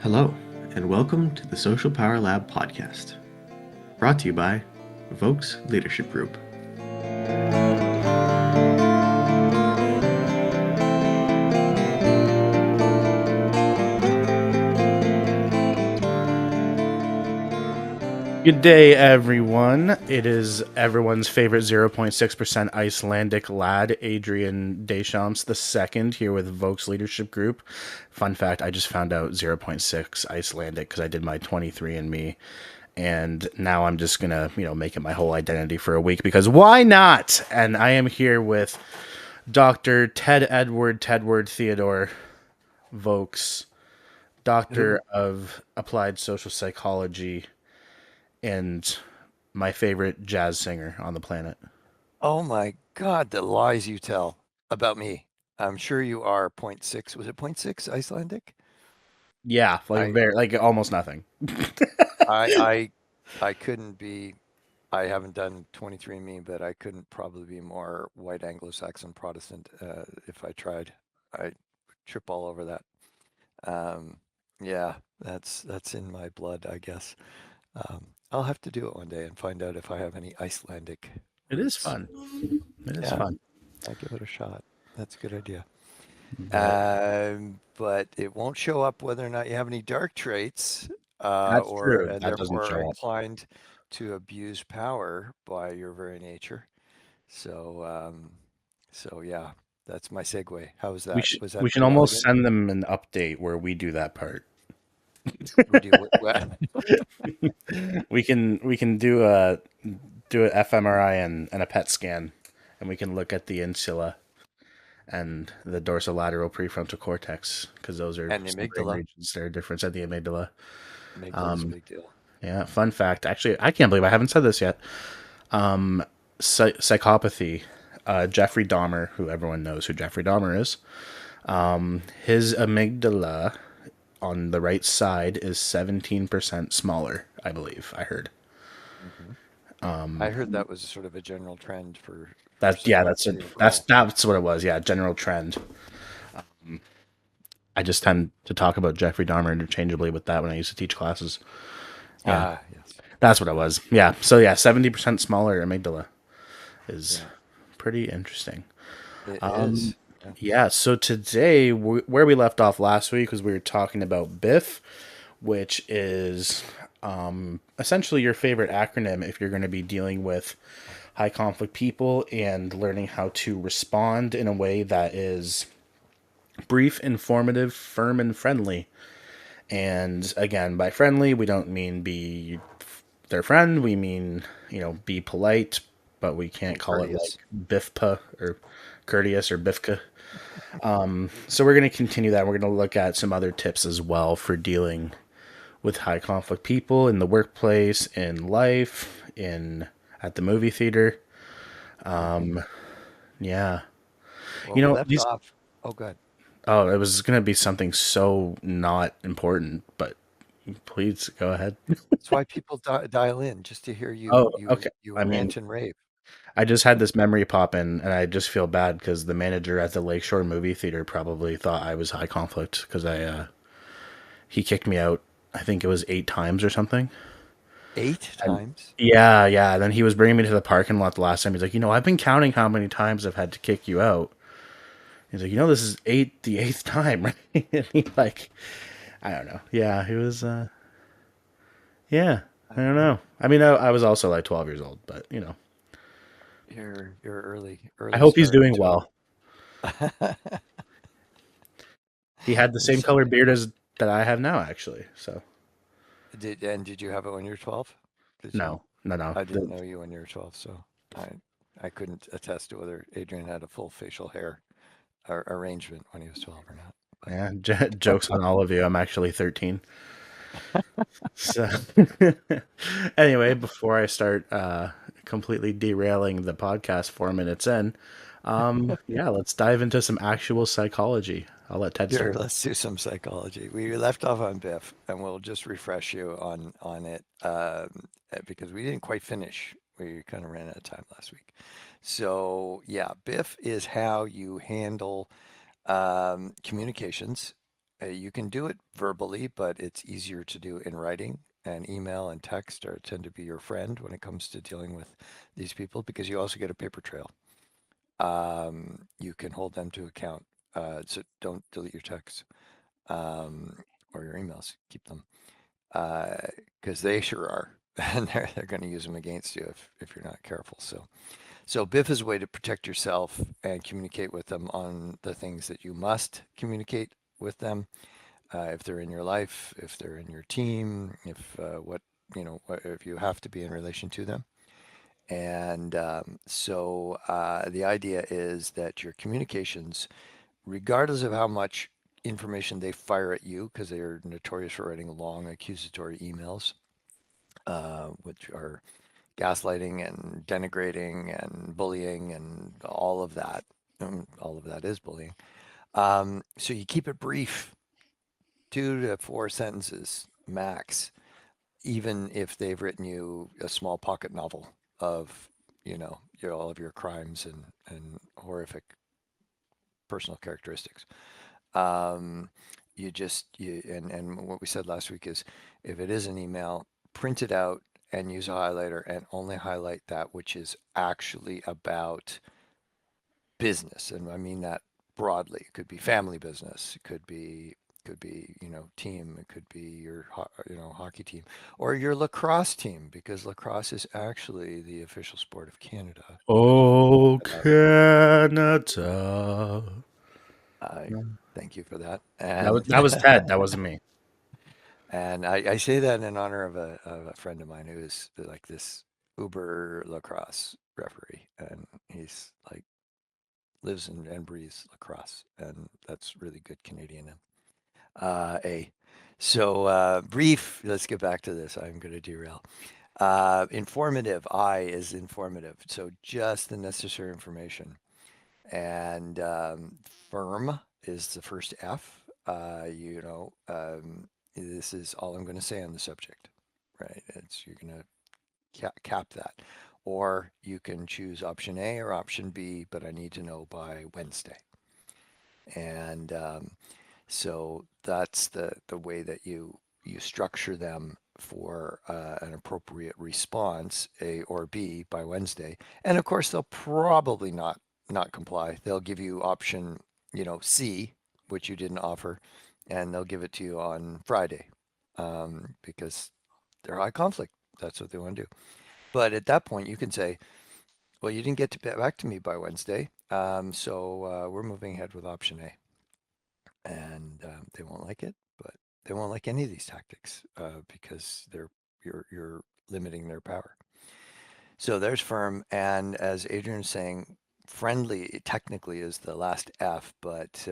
Hello, and welcome to the Social Power Lab podcast, brought to you by Vokes Leadership Group. Good day, everyone. It is everyone's favorite 0.6% Icelandic lad, Adrian Deschamps II, here with Vokes Leadership Group. Fun fact, I just found out 0.6 Icelandic because I did my 23andMe, and now I'm just going to, make it my whole identity for a week because why not? And I am here with Dr. Tedward Theodore Vokes, Doctor of Applied Social Psychology, and my favorite jazz singer on the planet. Oh my God, the lies you tell about me. I'm sure you are point 0.6. Was it point 0.6 Icelandic? Yeah, I like almost nothing. I I I couldn't be. I haven't done 23andMe, but I couldn't probably be more white Anglo-Saxon Protestant if I tried. I trip all over that. Um, yeah, that's in my blood, I guess. I'll have to do it one day and find out if I have any Icelandic It is roots. fun. It is Yeah, fun. I'll give it a shot. That's a good idea. But But it won't show up whether or not you have any dark traits, that's or true. and That doesn't therefore are show up. inclined to abuse power by your very nature. So, so yeah, that's my segue. How was We that? should Was we that should too almost elegant? send them an update where we do that part. We do what? We can do an fMRI and a PET scan, and we can look at the insula and the dorsolateral prefrontal cortex because those are And the some brain amygdala. regions that are different at the amygdala. Amygdala's a big deal. Yeah, fun fact. Actually, I can't believe I haven't said this yet. Psychopathy. Jeffrey Dahmer, who everyone knows who Jeffrey Dahmer is, his amygdala on the right side is 17% smaller, I believe. I heard. hmm I heard that was sort of a general trend for That's yeah, that's it. psychopathy overall. That's what it was. Yeah, general trend. I just tend to talk about Jeffrey Dahmer interchangeably with that when I used to teach classes. Yeah, Ah, yes. that's what it was. Yeah. So yeah, 70% smaller amygdala is Yeah, pretty interesting. it is. Yeah. Yeah, so today, where we left off last week was we were talking about BIF, which is essentially your favorite acronym if you're going to be dealing with high conflict people and learning how to respond in a way that is brief, informative, firm, and friendly. And again, by friendly, we don't mean be their friend, we mean, be polite, but we can't And call it like courteous. BIFPA or courteous or BIFCA. So we're going to continue that. We're going to look at some other tips as well for dealing with high conflict people in the workplace, in life, in at the movie theater. hmm Yeah. Well, we left These off. Oh, good. oh, it was going to be something so not important, but please go ahead. That's why people dial in just to hear Oh, you okay. you you I mean, rant and rave. I just had this memory pop in and I just feel bad because the manager at the Lakeshore movie theater probably thought I was high conflict because he kicked me out. I think it was 8 times or something. Eight And times? yeah, yeah. Then he was bringing me to the parking lot the last time. He's like, I've been counting how many times I've had to kick you out. He's like, this is the eighth time, right? And he like, I don't know. Yeah, he was. Yeah, I don't know. I mean, I was also like 12 years old, but You're early I early hope he's start doing to well. He had the There's same color something. beard as that I have now, actually. So Did you have it when you were 12? Did you? no, no, no. I didn't know you when you were 12, so I I couldn't attest to whether Adrian had a full facial hair arrangement when he was 12 or not. Yeah, jokes on all of you. I'm actually 13. So anyway, before I start completely derailing the podcast 4 minutes in, yeah, let's dive into some actual psychology. I'll let Ted Sure, start. let's do some psychology. We left off on Biff, and we'll just refresh you on it because we didn't quite finish. We kind of ran out of time last week. So yeah, Biff is how you handle communications You can do it verbally, but it's easier to do in writing. And email and text tend to be your friend when it comes to dealing with these people because you also get a paper trail. You can hold them to account. So don't delete your texts or your emails. Keep them because they sure are, and they're going to use them against you if you're not careful. So BIF is a way to protect yourself and communicate with them on the things that you must communicate with them. If they're in your life, if they're in your team, if if you have to be in relation to them. And the idea is that your communications, regardless of how much information they fire at you, because they are notorious for writing long accusatory emails, which are gaslighting and denigrating and bullying and all of that. All of that is bullying. So you keep it brief, 2 to 4 sentences max, even if they've written you a small pocket novel of, all of your crimes and horrific personal characteristics. Um, and what we said last week is if it is an email, print it out and use a highlighter and only highlight that which is actually about business. And I mean that broadly. It could be family business. It could be team. It could be your hockey team or your lacrosse team because lacrosse is actually the official sport of Canada. Oh, Uh, Canada. I thank you for that. That was Ted. That wasn't me. And I say that in honor of a friend of mine who is like this uber lacrosse referee, and he's like lives and breathes lacrosse, and that's really good Canadian. A so brief. Let's get back to this. I'm going to derail. Informative. I is informative. So just the necessary information. And firm is the first F. This is all I'm going to say on the subject, right? You're going to cap that. Or you can choose option A or option B, but I need to know by Wednesday. And so that's the way that you structure them for an appropriate response, A or B, by Wednesday. And of course, they'll probably not comply. They'll give you option, C, which you didn't offer, and they'll give it to you on Friday because they're high conflict. That's what they want to do. But at that point, you can say, well, you didn't get back to me by Wednesday, so we're moving ahead with option A. And they won't like it, but they won't like any of these tactics because you're limiting their power. So there's firm, and as Adrian's saying, friendly technically is the last F, but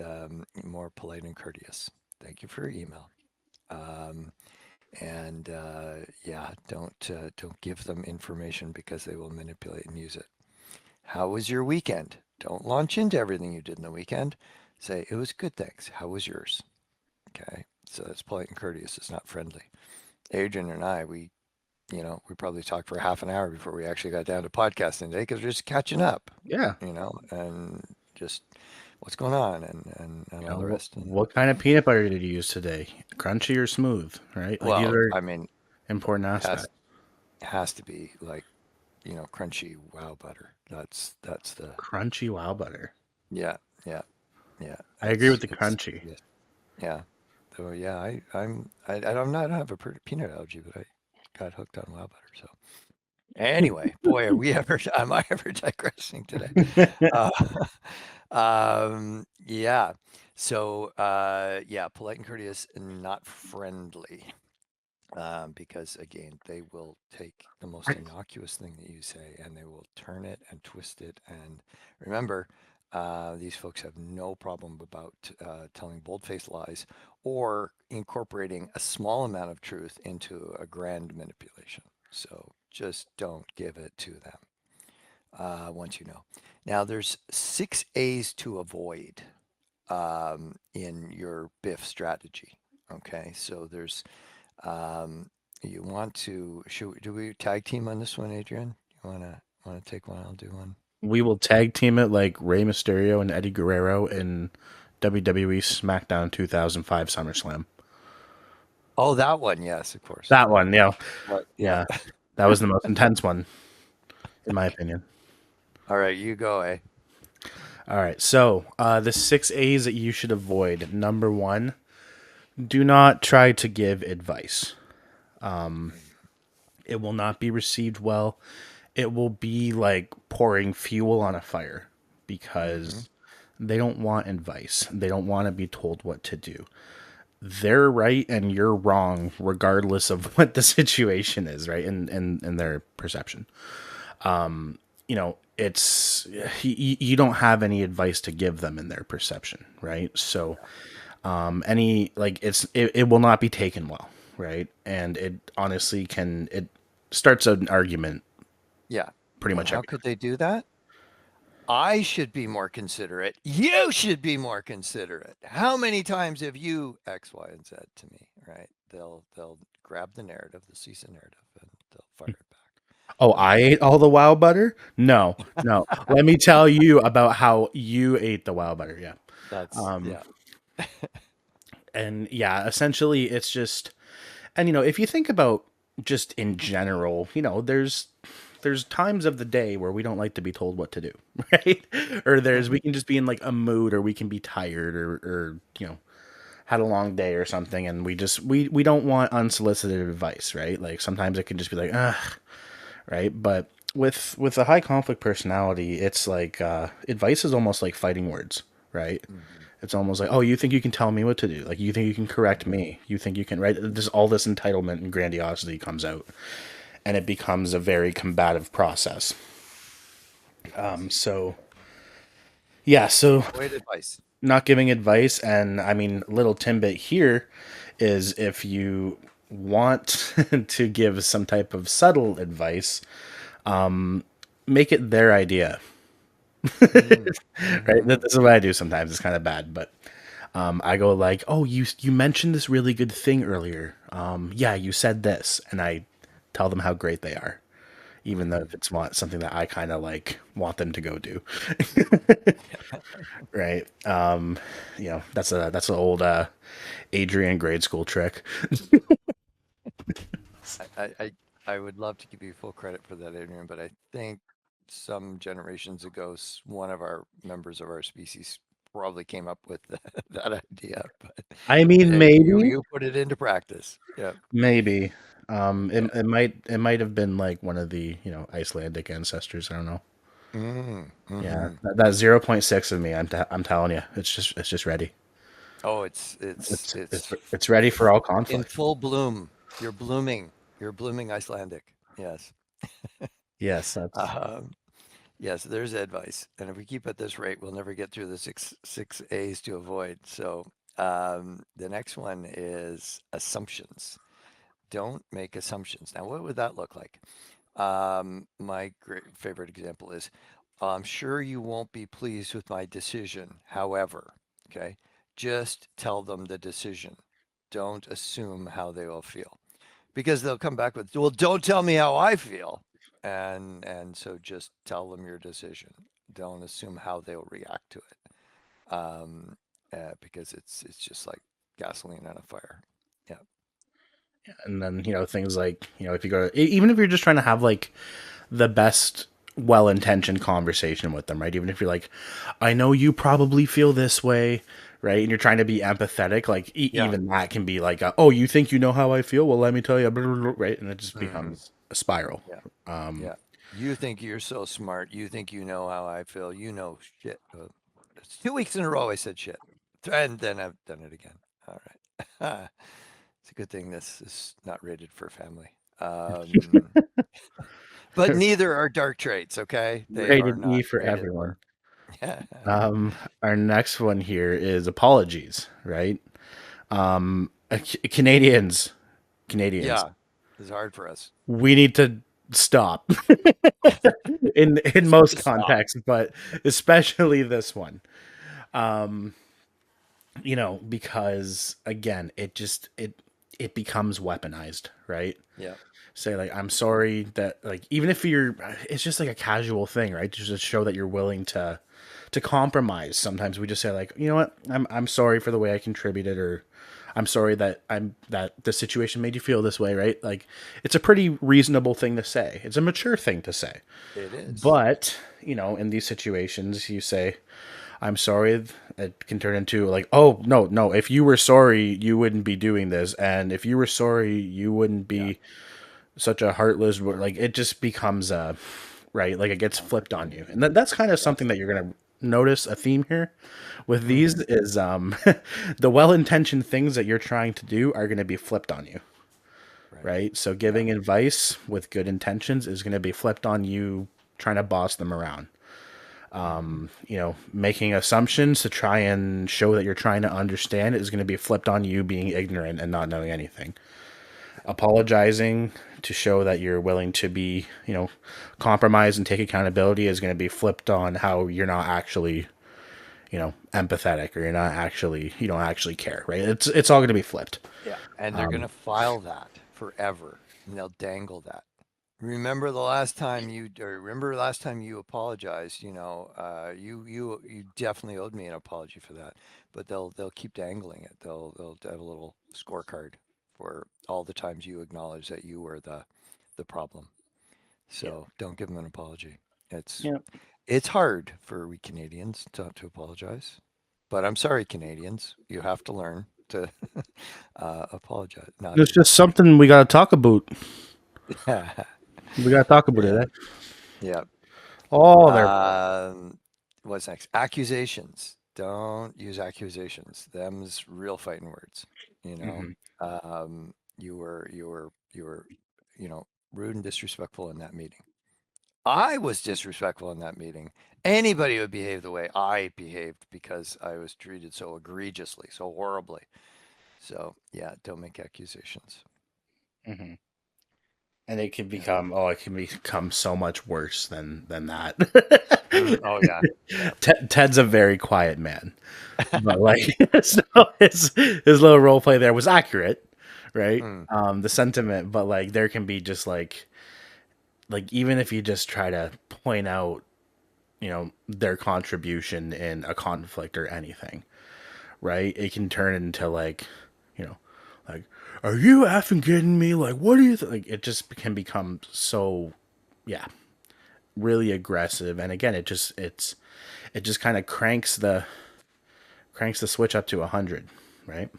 more polite and courteous. Thank you for your email. Um, and yeah, don't give them information because they will manipulate and use it. How was your weekend? Don't launch into everything you did in the weekend. Say it was good, thanks. How was yours? Okay, so that's polite and courteous. It's not friendly. Adrian and I, we probably talked for half an hour before we actually got down to podcasting today because we're just catching up, Yeah. and just what's going on and all the rest. What kind of peanut butter did you use today? Crunchy or smooth, right? Like these Well, are I mean, important has aspects. has to be like crunchy wow butter. That's the Crunchy wow butter. yeah yeah yeah. I agree with the It's crunchy. yes yeah. So yeah, I don't have a peanut allergy, but I got hooked on wow butter. So anyway, boy, are we ever am I ever digressing today? Uh, yeah. So yeah, polite and courteous and not friendly. Because again, they will take the most innocuous thing that you say and they will turn it and twist it. And remember, these folks have no problem about telling bold-faced lies or incorporating a small amount of truth into a grand manipulation. So just don't give it to them once you know. Now, there's 6 A's to avoid in your BIF strategy. Okay, so there's you want to do we tag team on this one, Adrian? You wanna take one? I'll do one. We will tag team it like Rey Mysterio and Eddie Guerrero in WWE SmackDown 2005 SummerSlam. Oh, that one. Yes, of course. That one, yeah. What? Yeah. Yeah. That was the most intense one, in my opinion. All right, you go, eh? All right. So, the 6 A's that you should avoid. Number one, do not try to give advice. It will not be received well. It will be like pouring fuel on a fire Mm-hmm. because they don't want advice. They don't want to be told what to do. They're right and you're wrong, regardless of what the situation is, right? In their perception. It's you don't have any advice to give them in their perception, right? So any like it will not be taken well, right? And it honestly it starts an argument Yeah. pretty And much how every could they do that? I should be more considerate. You should be more considerate. How many times have you X, Y, and Z to me? Right? They'll grab the narrative, they'll seize the narrative, and they'll fire it Oh, back. I ate all the wow butter? No, no. Let me tell you about how you ate the wow butter. Yeah. That's Um, yeah. and yeah, essentially it's just, and if you think about just in general, there's times of the day where we don't like to be told what to do, right? Or we Mhm. can just be in like a mood, or we can be tired, or had a long day or something, and we don't want unsolicited advice, right? Like sometimes it can just be like, ugh, right? But with a high conflict personality, it's like advice is almost like fighting words, right? Mhm. It's almost like, oh, you think you can tell me what to do? Like you think you can correct Mhm. me? You think you can, right? This all this entitlement and grandiosity comes out, and it becomes a very combative process. It does. So yeah, so Avoid advice. not giving advice, and I mean, little tidbit here is if you want to give some type of subtle advice, make it their idea. Mm. Right? Mhm. This is what I do sometimes. It's kind of bad, but I go like, "Oh, you mentioned this really good thing earlier. Yeah, you said this," and I tell them how great they are, even though if Mhm. it's something that I kind of like want them to go do, right? That's an old Adrian grade school trick. I would love to give you full credit for that, Adrian, but I think some generations ago, one of our members of our species probably came up with that idea. But I mean, hey, you maybe, you put it into practice. Yeah, maybe. yeah. It might have been like one of the Icelandic ancestors. I don't know. Mm, Yeah, hmm. that 0.6 of me. I'm telling you, it's just ready. Oh, it's It's it's it's it's ready for all in conflict. full bloom. You're blooming. You're blooming Icelandic. Yes. Yes, that's Um, yes, there's advice. And if we keep at this rate, we'll never get through the six A's to avoid. So the next one is assumptions. Don't make assumptions. Now, what would that look like? My great favorite example is, I'm sure you won't be pleased with my decision. However, okay, just tell them the decision. Don't assume how they will feel because they'll come back with, well, don't tell me how I feel. And so just tell them your decision. Don't assume how they'll react to it. Because it's just like gasoline on a fire. Yeah. and then things like if you go even if you're just trying to have like the best well-intentioned conversation with them, right? Even if you're like, I know you probably feel this way, right? And you're trying to be empathetic, like Yeah. even that can be like, oh, you think you know how I feel? Well, let me tell you, right? And it just Hmm. becomes a spiral. Yeah. Um, Yeah. You think you're so smart. You think you know how I feel. You know shit. It's 2 weeks in a row I said shit. And then I've done it again. All right. It's a good thing this is not rated for family. But neither are dark traits, okay? They are rated not E for rated everyone. for. Yeah. Our next one here is apologies, right? Canadians, Canadians, Yeah. It's hard for us. we need to stop in It's hard most to stop. contexts, but especially this one. Because again, it becomes weaponized, right? Yeah. say like, I'm sorry that, like, even if you're, it's just like a casual thing, right? Just to show that you're willing to compromise. Sometimes we just say like, you know what, I'm sorry for the way I contributed, or I'm sorry that that the situation made you feel this way, right? Like, it's a pretty reasonable thing to say. It's a mature thing to say. It is. But, in these situations, you say, I'm sorry. It can turn into like, oh, no, no. If you were sorry, you wouldn't be doing this. And if you were sorry, you wouldn't Yeah. be such a heartless, like, it just becomes, right. Like, it gets flipped on you. And that's kind of something Yes. that you're going to notice a theme here with these Hmm. is, the well-intentioned things that you're trying to do are going to be flipped on you. Right. Right. So Yeah. giving advice with good intentions is going to be flipped on you trying to boss them around. Hmm. Making assumptions to try and show that you're trying to understand is going to be flipped on you being ignorant and not knowing anything. Yeah. Apologizing to show that you're willing to be, compromise and take accountability is going to be flipped on how you're not actually, empathetic, or you don't actually care, right? It's all going to be flipped. Yeah. And they're gonna file that forever, and they'll dangle that. Remember last time you apologized, you definitely owed me an apology for that. But they'll keep dangling it. They'll have a little scorecard for all the times you acknowledge that you were the problem. Yeah. So don't give them an apology. It's Yeah. it's hard for we Canadians to apologize. But I'm sorry, Canadians. You have to learn to apologize. Not It's just apologize. something we got to talk about. We got to talk about it. Yeah. Eh? Yeah. Oh, there. Um, what's next? Accusations. Don't use accusations. Them's real fighting words. You know, Hmm. you were, rude and disrespectful in that meeting. I was disrespectful in that meeting. Anybody would behave the way I behaved because I was treated so egregiously, so horribly. So yeah, don't make accusations. Hmm. And Yeah. it can become so much worse than that. Oh yeah. Yeah. Ted's a very quiet man, but like, so his little role play there was accurate, right? Mm, The sentiment, but like, there can be just like even if you just try to point out, their contribution in a conflict or anything, right? It can turn into like, you know, like, are you effing kidding me? Like, what do you like? It just can become so, yeah, really aggressive. And again, it just kind of cranks the switch up to 100, right?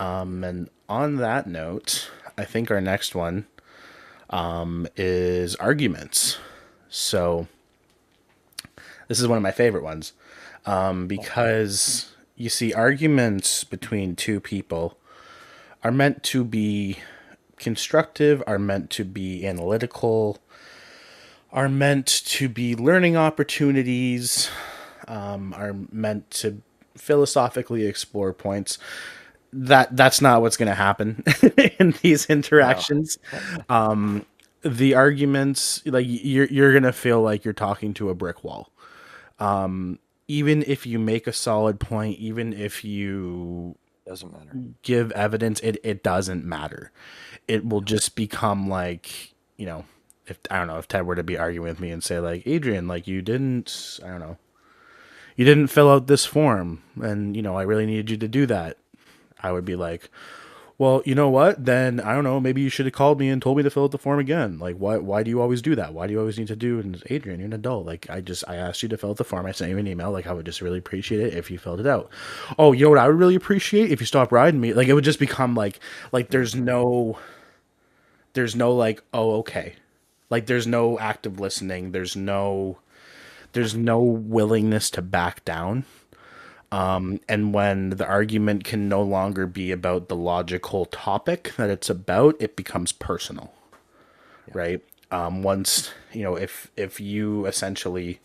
yeah. And on that note, I think our next one is arguments. So this is one of my favorite ones, because you see, arguments between two people are meant to be constructive, are meant to be analytical, are meant to be learning opportunities, are meant to philosophically explore points. That's not what's going to happen in these No. interactions. The arguments, like, you're going to feel like you're talking to a brick wall. Even if you make a solid point, even if you Doesn't matter. give evidence, it doesn't matter. It will just become like, if I don't know, if Ted were to be arguing with me and say like, Adrian, like, I don't know, you didn't fill out this form, and I really needed you to do that. I would be like, well, you know what? Then I don't know. Maybe you should have called me and told me to fill out the form again. Like, why? Why do you always do that? Why do you always need to do? And Adrian, you're an adult. Like, I asked you to fill out the form. I sent you an email. Like, I would just really appreciate it if you filled it out. Oh, you know what? I would really appreciate if you stopped riding me. Like, it would just become like Hmm. there's no like, oh, okay. Like, there's no active listening. There's no willingness to back down. And when the argument can no longer be about the logical topic that it's about, it becomes personal, Yeah. right? Once, if you essentially,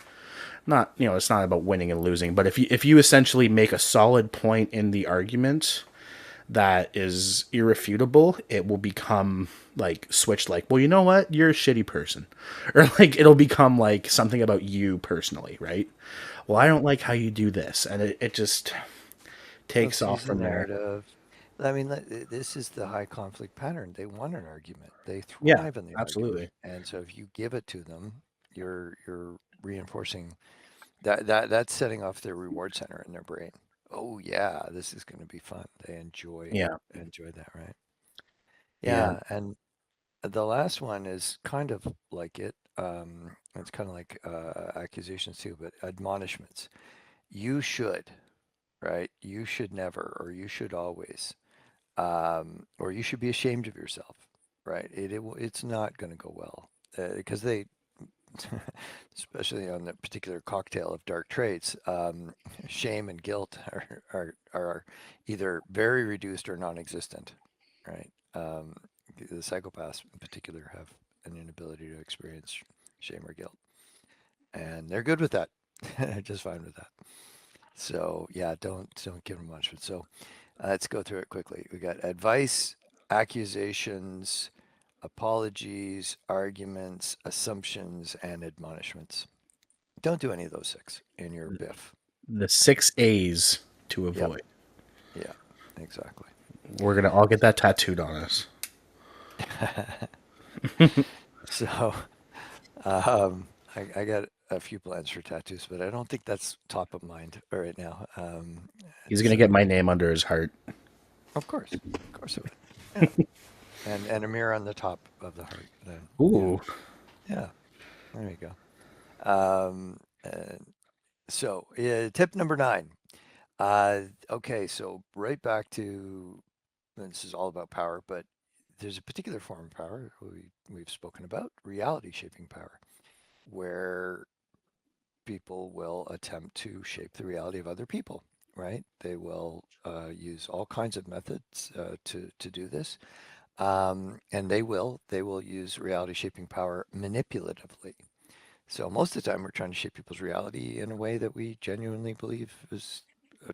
not, it's not about winning and losing, but if you essentially make a solid point in the argument that is irrefutable, it will become like switched, like, well, you know what? You're a shitty person. Or like, it'll become like something about you personally, right? Well, I Yeah. don't like how you do this. And it just takes Let's off use the from there. narrative. I mean, this is the high conflict pattern. They want an argument. They Yeah, thrive in the argument. absolutely. And so if you give it to them, you're reinforcing that's setting off their reward center in their brain. Oh yeah, this is going to be fun. They Yeah, enjoy that, right? yeah. Yeah, and the last one is kind of like it. It's kind of like accusations too, but admonishments. You should, right? You should never, or you should always, or you should be ashamed of yourself, right? It's not going to go well because they, especially on the particular cocktail of dark traits, shame and guilt are either very reduced or non-existent, right? The psychopaths in particular have an inability to experience shame or guilt, and they're good with that. They're just fine with that. So yeah, don't give them much. So let's go through it quickly. We got advice, accusations, apologies, arguments, assumptions, and admonishments. Don't do any of those six in your BIF. The 6 A's to Yep. avoid. Yeah, exactly. We're gonna all get that tattooed on us. So I got a few plans for tattoos, but I don't think that's top of mind right now. He's It's gonna get my name under his heart. of course it would. Yeah, and a mirror on the top of the heart. Then Ooh. yeah, there you go. And so tip number 9. Okay, so right back to this is all about power, but there's a particular form of power we've spoken about, reality shaping power, where people will attempt to shape the reality of other people, right? They will use all kinds of methods to do this, and they will use reality shaping power manipulatively. So most of the time, we're trying to shape people's reality in a way that we genuinely believe is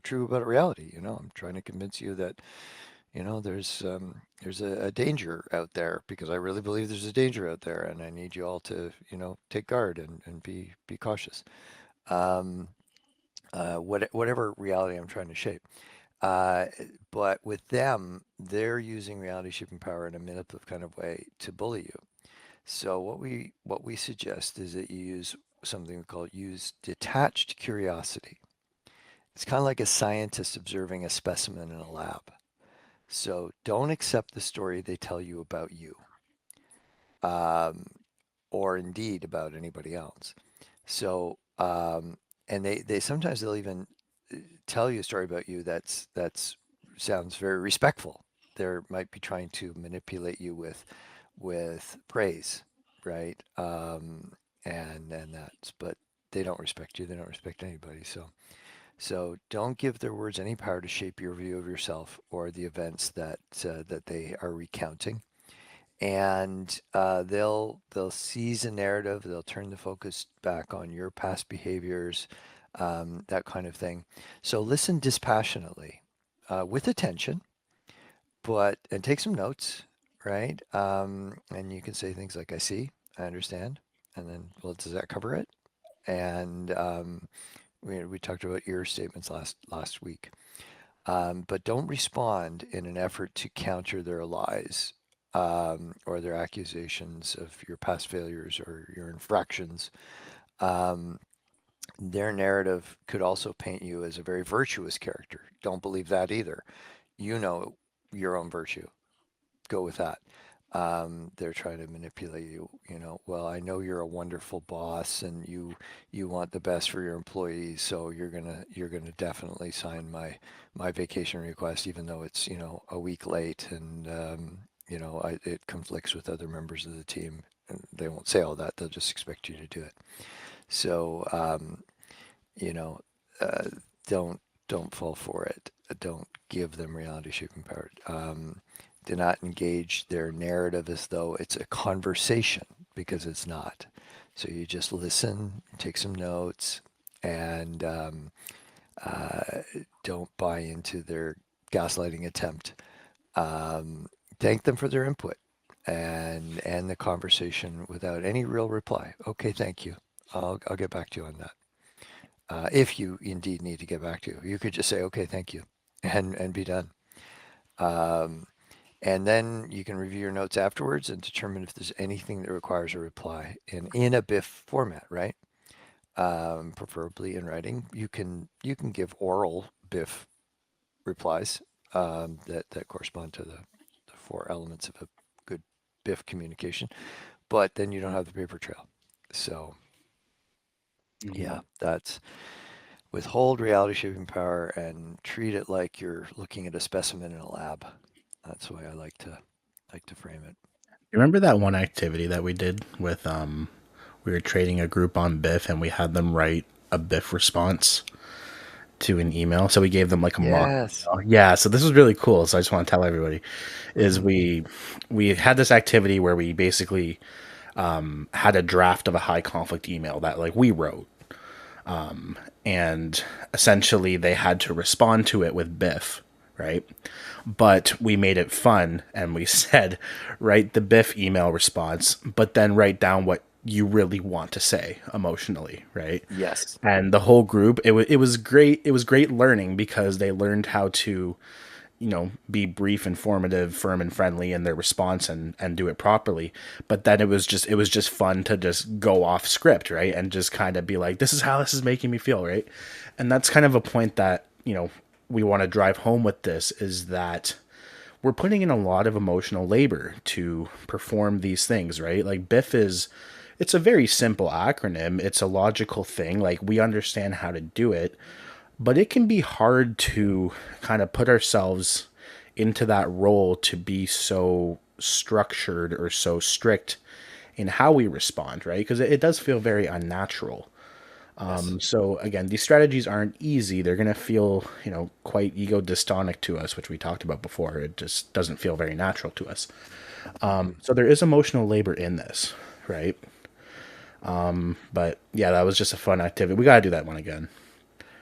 true about reality. I'm trying to convince you that there's a danger out there because I really believe there's a danger out there, and I need you all to take guard and be cautious. Um, whatever reality I'm trying to shape. Uh, but with them, they're using reality shaping power in a manipulative kind of way to bully you. So what we suggest is that you use something we call use detached curiosity. It's kind of like a scientist observing a specimen in a lab. So don't accept the story they tell you about you, um, or indeed about anybody else. So and they sometimes they'll even tell you a story about you that's sounds very respectful. They might be trying to manipulate you with praise, right? And that's but they don't respect you. They don't respect anybody. So don't give their words any power to shape your view of yourself or the events that they are recounting. And they'll seize a narrative. They'll turn the focus back on your past behaviors, that kind of thing. So listen dispassionately, with attention, but and take some notes, right? And you can say things like, "I see, I understand," and then, well, does that cover it? And we talked about your statements last week, but don't respond in an effort to counter their lies, or their accusations of your past failures or your infractions. Um, their narrative could also paint you as a very virtuous character. Don't believe that either. You know your own virtue. Go with that. They're trying to manipulate you. Well, I know you're a wonderful boss, and you want the best for your employees, so you're gonna definitely sign my vacation request, even though it's a week late, and it conflicts with other members of the team. And they won't say all that; they'll just expect you to do it. So you know, uh, don't don't fall for it. Don't give them reality shaping power. Do not engage their narrative as though it's a conversation, because it's not. So you just listen, take some notes, and uh, don't buy into their gaslighting attempt. Um, Thank them for their input and end the conversation without any real reply. Okay, thank you. I'll get back to you on that. If you indeed need to get back to you, you could just say, okay, thank you, and be done. And then you can review your notes afterwards and determine if there's anything that requires a reply in a BIF format, right? Preferably in writing. You can give oral BIF replies that correspond to the four elements of a good BIF communication, but then you don't have the paper trail. So Mhm. yeah, that's withhold reality shaping power and treat it like you're looking at a specimen in a lab. That's the way I like to frame it. You remember that one activity that we did with we were trading a group on Biff and we had them write a Biff response to an email. So we gave them like a mock Yes. email. Yeah, so this was really cool. So I just want to tell everybody is Hmm. we had this activity where we basically had a draft of a high conflict email that like we wrote, and essentially they had to respond to it with Biff, right? But we made it fun and we said, write the Biff email response, but then write down what you really want to say emotionally, right? Yes. And the whole group, it was great. It was great learning because they learned how to, be brief, informative, firm, and friendly in their response and do it properly. But then it was just fun to just go off script, right? And just kind of be like, this is how this is making me feel, right? And that's kind of a point that, we want to drive home with this is that we're putting in a lot of emotional labor to perform these things, right? Like BIF it's a very simple acronym. It's a logical thing. Like we understand how to do it, but it can be hard to kind of put ourselves into that role to be so structured or so strict in how we respond, right? Because it does feel very unnatural. Yes. So again, these strategies aren't easy. They're going to feel, quite ego dystonic to us, which we talked about before. It just doesn't feel very natural to us. Hmm. So there is emotional labor in this, right? But yeah, that was just a fun activity. We got to do that one again.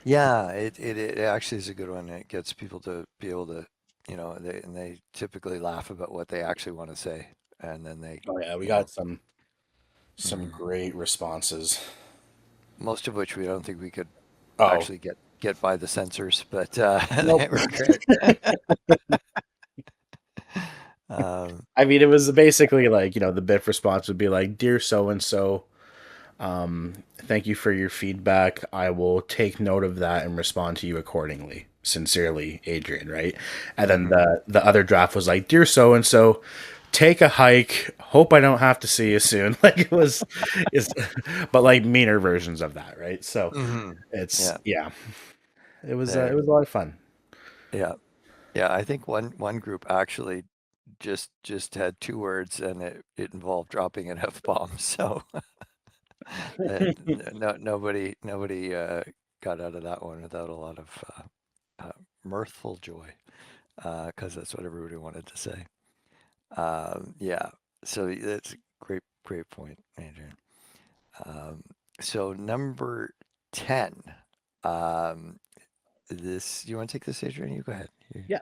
Yeah, it actually is a good one. It gets people to be able to, they typically laugh about what they actually want to say, and then they, Oh yeah, we you know, got some mhm. great responses. Most of which we don't think we could Oh, actually get by the censors, but nope. they were great. Um, I mean, it was basically like, the BIF response would be like, "Dear so and so, thank you for your feedback. I will take note of that and respond to you accordingly. Sincerely, Adrian," right? And then mhm. the other draft was like, "Dear so and so, take a hike. Hope I don't have to see you soon." Like it's, but like meaner versions of that, right? So Mhm. it's Yeah, yeah, it there. was a lot of fun. Yeah, yeah. I think one group actually just had two words, and it involved dropping an F bomb. So nobody got out of that one without a lot of mirthful joy, because that's what everybody wanted to say. Yeah. So that's a great point, Adrian. Um, so number 10. Um, this you want to take this, Adrian? You go ahead. Yeah.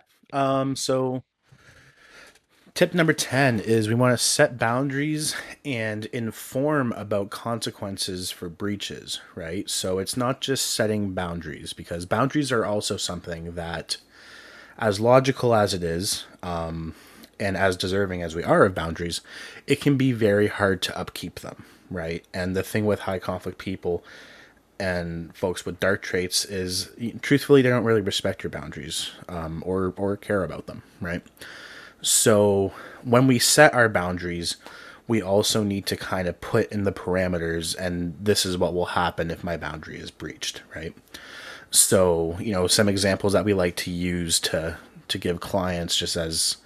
So tip number 10 is we want to set boundaries and inform about consequences for breaches, right? So it's not just setting boundaries because boundaries are also something that, as logical as it is, and as deserving as we are of boundaries, it can be very hard to upkeep them, right? And the thing with high conflict people and folks with dark traits is, truthfully, they don't really respect your boundaries, or care about them, right? So when we set our boundaries, we also need to kind of put in the parameters, and this is what will happen if my boundary is breached, right? So, some examples that we like to use to give clients just as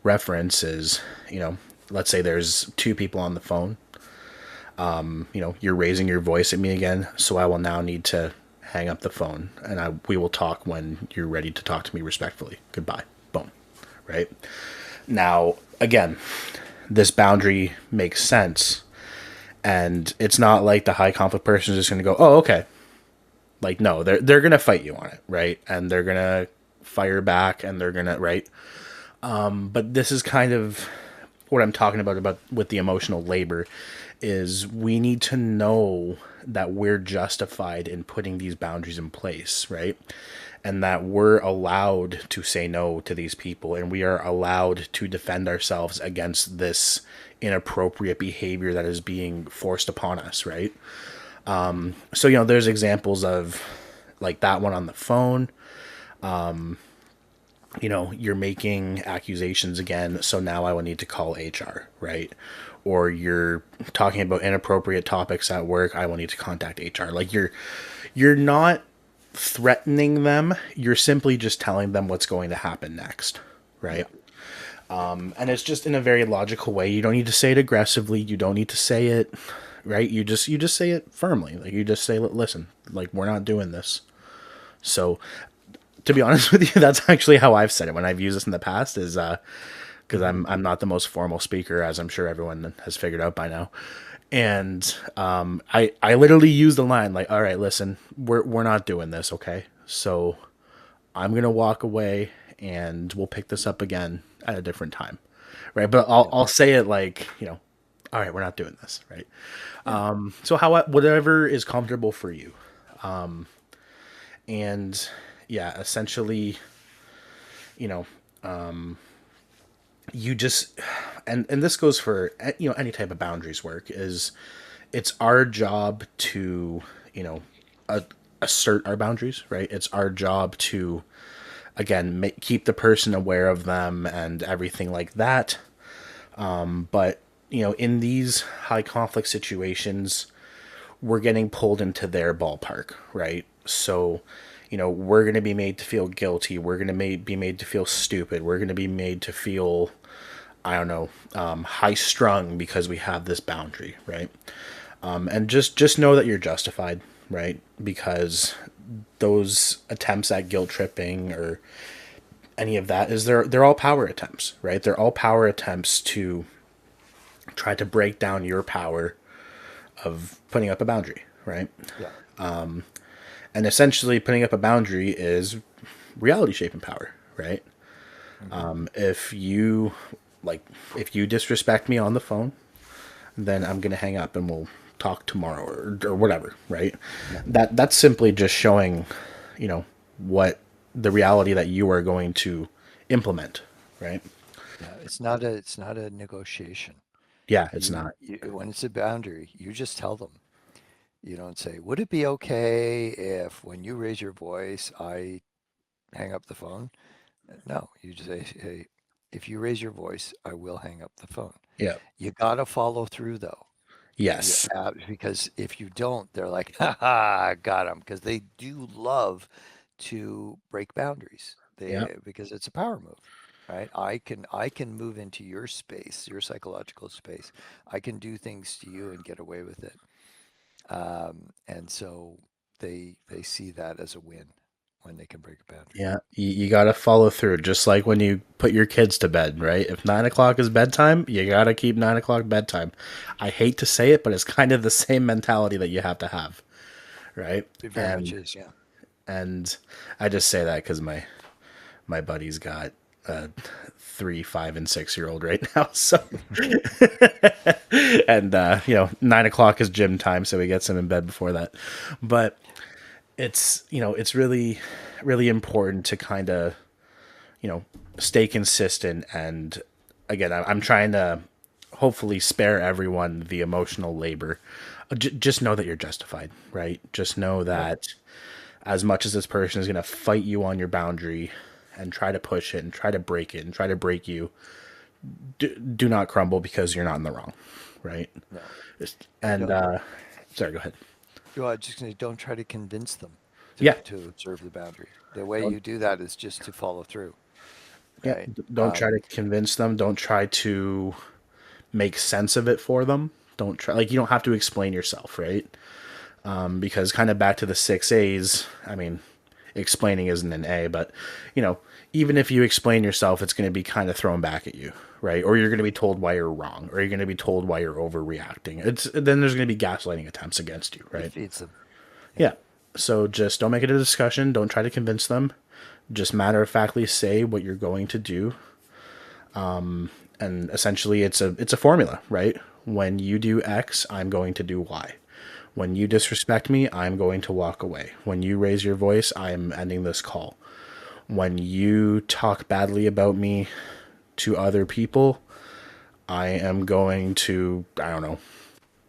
reference is, let's say there's two people on the phone. You're raising your voice at me again, so I will now need to hang up the phone, and we will talk when you're ready to talk to me respectfully. Goodbye. Boom. Right? Now, again, this boundary makes sense. And it's not like the high conflict person is just going to go, "Oh, okay." Like, no, they're going to fight you on it, right? And they're going to fire back, and they're going to, right? But this is kind of what I'm talking about with the emotional labor is we need to know that we're justified in putting these boundaries in place, right? And that we're allowed to say no to these people, and we are allowed to defend ourselves against this inappropriate behavior that is being forced upon us, right? So, there's examples of like that one on the phone. You're making accusations again, so now I will need to call HR, right? Or you're talking about inappropriate topics at work, I will need to contact HR. Like you're not threatening them, you're simply just telling them what's going to happen next, right? And it's just in a very logical way. You don't need to say it aggressively, you don't need to say it, right? You just say it firmly. Like you just say, listen, like we're not doing this. So to be honest with you, that's actually how I've said it when I've used this in the past, is because I'm not the most formal speaker, as I'm sure everyone has figured out by now. And I literally use the line like, all right, listen, we're not doing this, okay? So I'm gonna walk away and we'll pick this up again at a different time, right? But I'll say it like, all right, we're not doing this, right? So whatever is comfortable for you, and yeah, essentially, you know, you just and this goes for any type of boundaries work, is it's our job to a- assert our boundaries, right? It's our job to again keep the person aware of them and everything like that. But in these high conflict situations, we're getting pulled into their ballpark, right? So, we're going to be made to feel guilty. We're going to be made to feel stupid. We're going to be made to feel, I don't know, high strung because we have this boundary, right? And just know that you're justified, right? Because those attempts at guilt tripping or any of that they're all power attempts, right? They're all power attempts to try to break down your power of putting up a boundary, right? Yeah. And essentially, putting up a boundary is reality shaping power, right? If you if you disrespect me on the phone, then I'm gonna hang up and we'll talk tomorrow or whatever, right? That's simply just showing, what the reality that you are going to implement, right? Yeah. It's not a negotiation. Yeah, it's not. When it's a boundary, you just tell them. You don't say, would it be okay if when you raise your voice, I hang up the phone? No, you just say, hey, if you raise your voice, I will hang up the phone. Yeah. You got to follow through though. Yes. Because if you don't, they're like, ha ha, got them. Because they do love to break boundaries. Yeah. Because it's a power move, right? I can move into your space, your psychological space. I can do things to you and get away with it. And so they see that as a win when they can break a boundary. Yeah, you got to follow through, just like when you put your kids to bed, right? If 9 o'clock is bedtime, you got to keep 9 o'clock bedtime. I hate to say it, but it's kind of the same mentality that you have to have, right? It very much is, yeah. And I just say that because my buddy's got a 3, 5, and 6 year old right now, so and 9 o'clock is gym time, so he gets him in bed before that. But it's really really important to kind of stay consistent. And again, I'm trying to hopefully spare everyone the emotional labor. Just know that you're justified, right? Just know that as much as this person is going to fight you on your boundary and try to push it and try to break it and try to break you, do not crumble because you're not in the wrong, right? No. And sorry, go ahead. Well, I'm just gonna don't try to convince them Yeah. to observe the boundary. The way you do that is just to follow through, Yeah, right? don't try to convince them. Don't try to make sense of it for them. Don't try, like, you don't have to explain yourself, right? Because kind of back to the 6 A's, I mean, explaining isn't an A, but even if you explain yourself, it's going to be kind of thrown back at you, right? Or you're going to be told why you're wrong, or you're going to be told why you're overreacting. Then there's going to be gaslighting attempts against you, right? It feeds them. Yeah. So just don't make it a discussion. Don't try to convince them. Just matter of factly say what you're going to do. And essentially it's a formula, right? When you do X, I'm going to do Y. When you disrespect me, I'm going to walk away. When you raise your voice, I'm ending this call. When you talk badly about me to other people, I am going to, I don't know,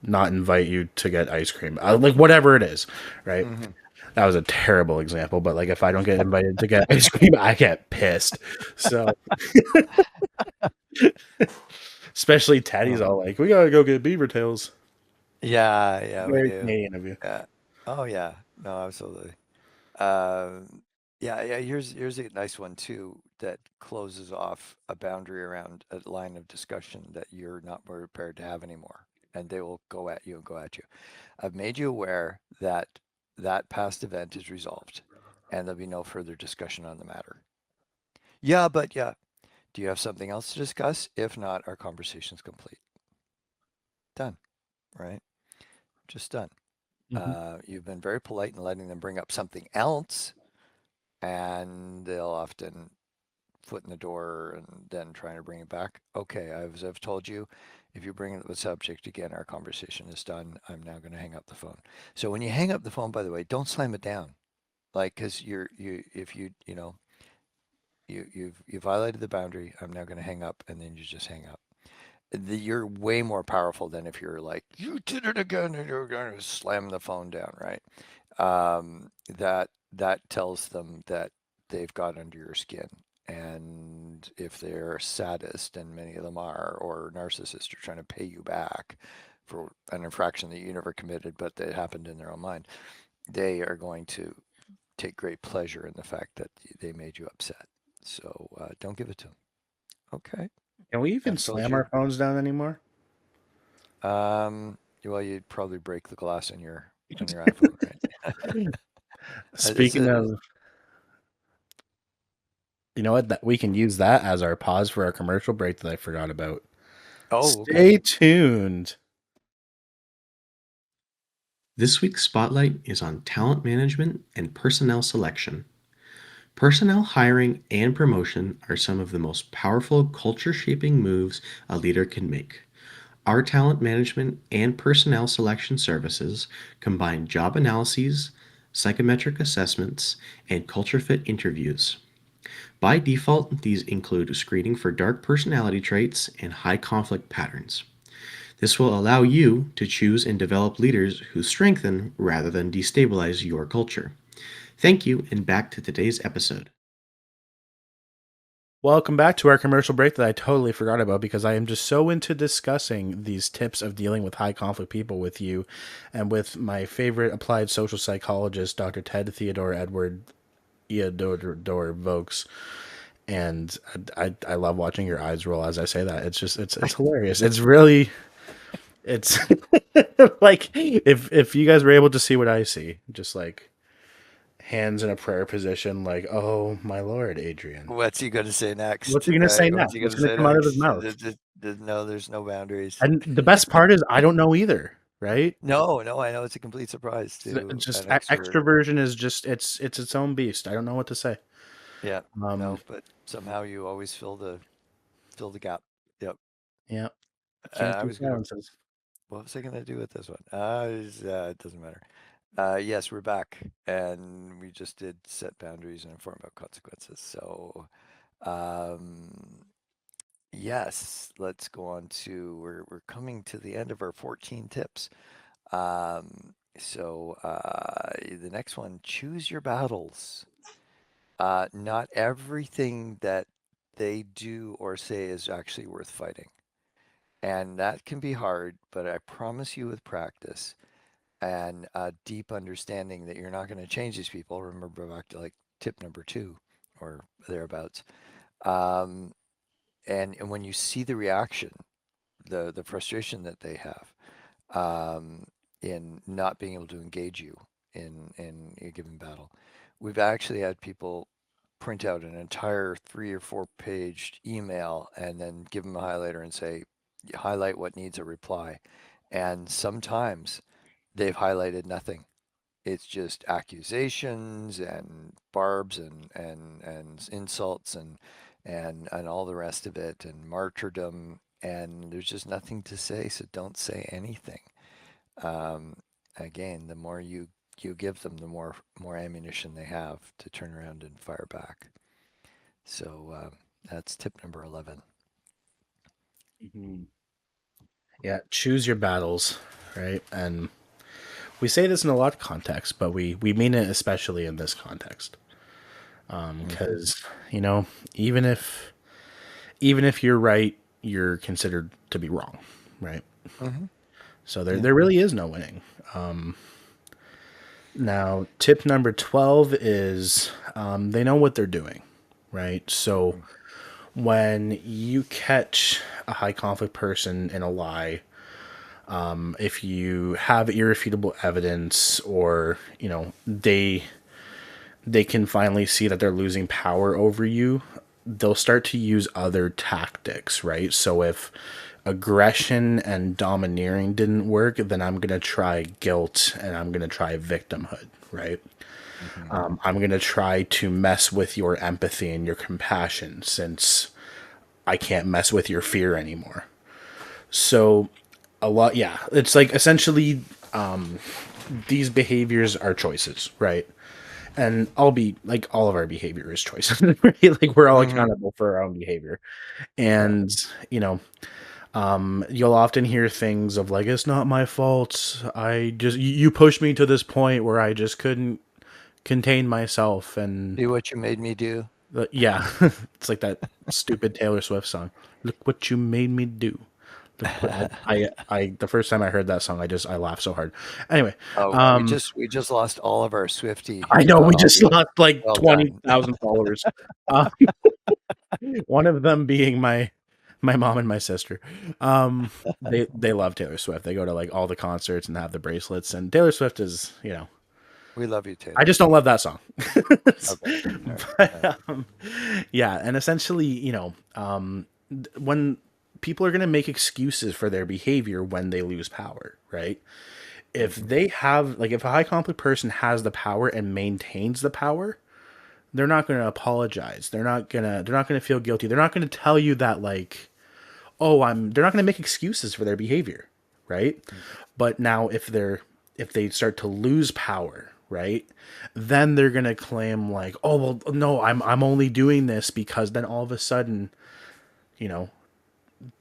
not invite you to get ice cream. Like whatever it is, right? Mhm. That was a terrible example, but like if I don't get invited to get ice cream, I get pissed. So, especially Teddy's Oh. all like, "We gotta go get beaver tails." Yeah, yeah, we Very do. Canadian of you. Yeah. Oh yeah. No, absolutely. Um, yeah, yeah. Here's a nice one too that closes off a boundary around a line of discussion that you're not prepared to have anymore, and they will go at you and go at you. I've made you aware that that past event is resolved, and there'll be no further discussion on the matter. Yeah, but yeah. Do you have something else to discuss? If not, our conversation's complete. Done. Right? Just done. Mm-hmm. You've been very polite in letting them bring up something else, and they'll often foot in the door and then trying to bring it back. Okay, as I've told you, if you bring up the subject again, our conversation is done. I'm now going to hang up the phone. So when you hang up the phone, by the way, don't slam it down, like because if you violated the boundary. I'm now going to hang up, and then you just hang up. You're way more powerful than if you're like, you did it again, and you're going to slam the phone down, right? That tells them that they've got under your skin. And if they're a sadist, and many of them are, or narcissists are trying to pay you back for an infraction that you never committed, but that happened in their own mind, they are going to take great pleasure in the fact that they made you upset. So don't give it to them. Okay, Can we even I've told slam you. our phones down anymore? Well, you'd probably break the glass on your iPhone, right? It's Speaking a, of, you know what? That we can use that as our pause for our commercial break that I forgot about. oh, okay. Stay tuned. This week's spotlight is on talent management and personnel selection. Personnel hiring and promotion are some of the most powerful culture shaping moves a leader can make. Our talent management and personnel selection services combine job analyses, psychometric assessments, and culture fit interviews. By default, these include screening for dark personality traits and high conflict patterns. This will allow you to choose and develop leaders who strengthen rather than destabilize your culture. Thank you, and back to today's episode. Welcome back to our commercial break that I totally forgot about because I am just so into discussing these tips of dealing with high conflict people with you and with my favorite applied social psychologist, Dr. Ted Theodore Edward Eodor Vokes. And I love watching your eyes roll as I say that. It's just it's hilarious. It's really it's like if you guys were able to see what I see, just like hands in a prayer position, like, oh my Lord, Adrian. What's he going to say What's next? he gonna say Right? next? What's he going What's to gonna say come out of his next? mouth? No, there's no boundaries. And the best part is I don't know either, right? No, no, I know it's a complete surprise It's to just an extrovert. extroversion is just it's its own beast. I don't know what to say. Yeah, Um, no, but somehow you always fill the gap. Yep. yeah, can't I do was gonna. silences. What was I gonna do with this one? It doesn't matter. Yes, we're back, and we just did set boundaries and inform about consequences. So, um, yes, let's go on to we're coming to the end of our 14 tips. The next one, choose your battles. Not everything that they do or say is actually worth fighting. And that can be hard, but I promise you with practice and a deep understanding that you're not going to change these people. Remember back to like tip number 2 or thereabouts. Um, and when you see the reaction, the frustration that they have, um, in not being able to engage you in a given battle. We've actually had people print out an entire 3 or 4 page email and then give them a highlighter and say, highlight what needs a reply. And sometimes they've highlighted nothing. It's just accusations and barbs and insults and all the rest of it and martyrdom. and there's just nothing to say, so don't say anything. Um, Again, the more you give them, the more ammunition they have to turn around and fire back. So that's tip number 11. Mhm. Yeah, choose your battles, right? And we say this in a lot of contexts, but we mean it especially in this context. Hmm. Because you know, even if even if you're right, you're considered to be wrong, right? Hmm. So Yeah. there really is no winning. Now, tip number 12 is they know what they're doing, right? So when you catch a high conflict person in a lie, if you have irrefutable evidence, or you know they can finally see that they're losing power over you, they'll start to use other tactics, right? So if aggression and domineering didn't work, then I'm going to try guilt and I'm going to try victimhood, right? Hmm. I'm going to try to mess with your empathy and your compassion, since I can't mess with your fear anymore. So, a lot, yeah, it's like essentially these behaviors are choices, right? And I'll be like, all of our behavior is choices, right? Like we're all Hmm. accountable for our own behavior. Yeah. And, you know, you'll often hear things of like, it's not my fault. You pushed me to this point where I just couldn't contain myself. And See what you made me do. yeah, it's like that stupid Taylor Swift song. Look what you made me do. Look what the first time I heard that song, I laughed so hard. Anyway, Oh, um, we just lost all of our Swifty I know we just audience. lost like Well twenty done. thousand followers. Uh, one of them being my mom and my sister. They love Taylor Swift. They go to like all the concerts and have the bracelets. And Taylor Swift is, you know, We love you, I Taylor. just don't love that song. Okay. All right. All right. But, yeah, and essentially, you know, when people are going to make excuses for their behavior when they lose power, right? If Hmm. they have, like, if a high conflict person has the power and maintains the power, they're not going to apologize. They're not going to feel guilty. They're not going to tell you that, like, oh, they're not going to make excuses for their behavior, right? But now if they start to lose power, right? Then they're going to claim like, "Oh, well, no, I'm only doing this because," then all of a sudden, you know,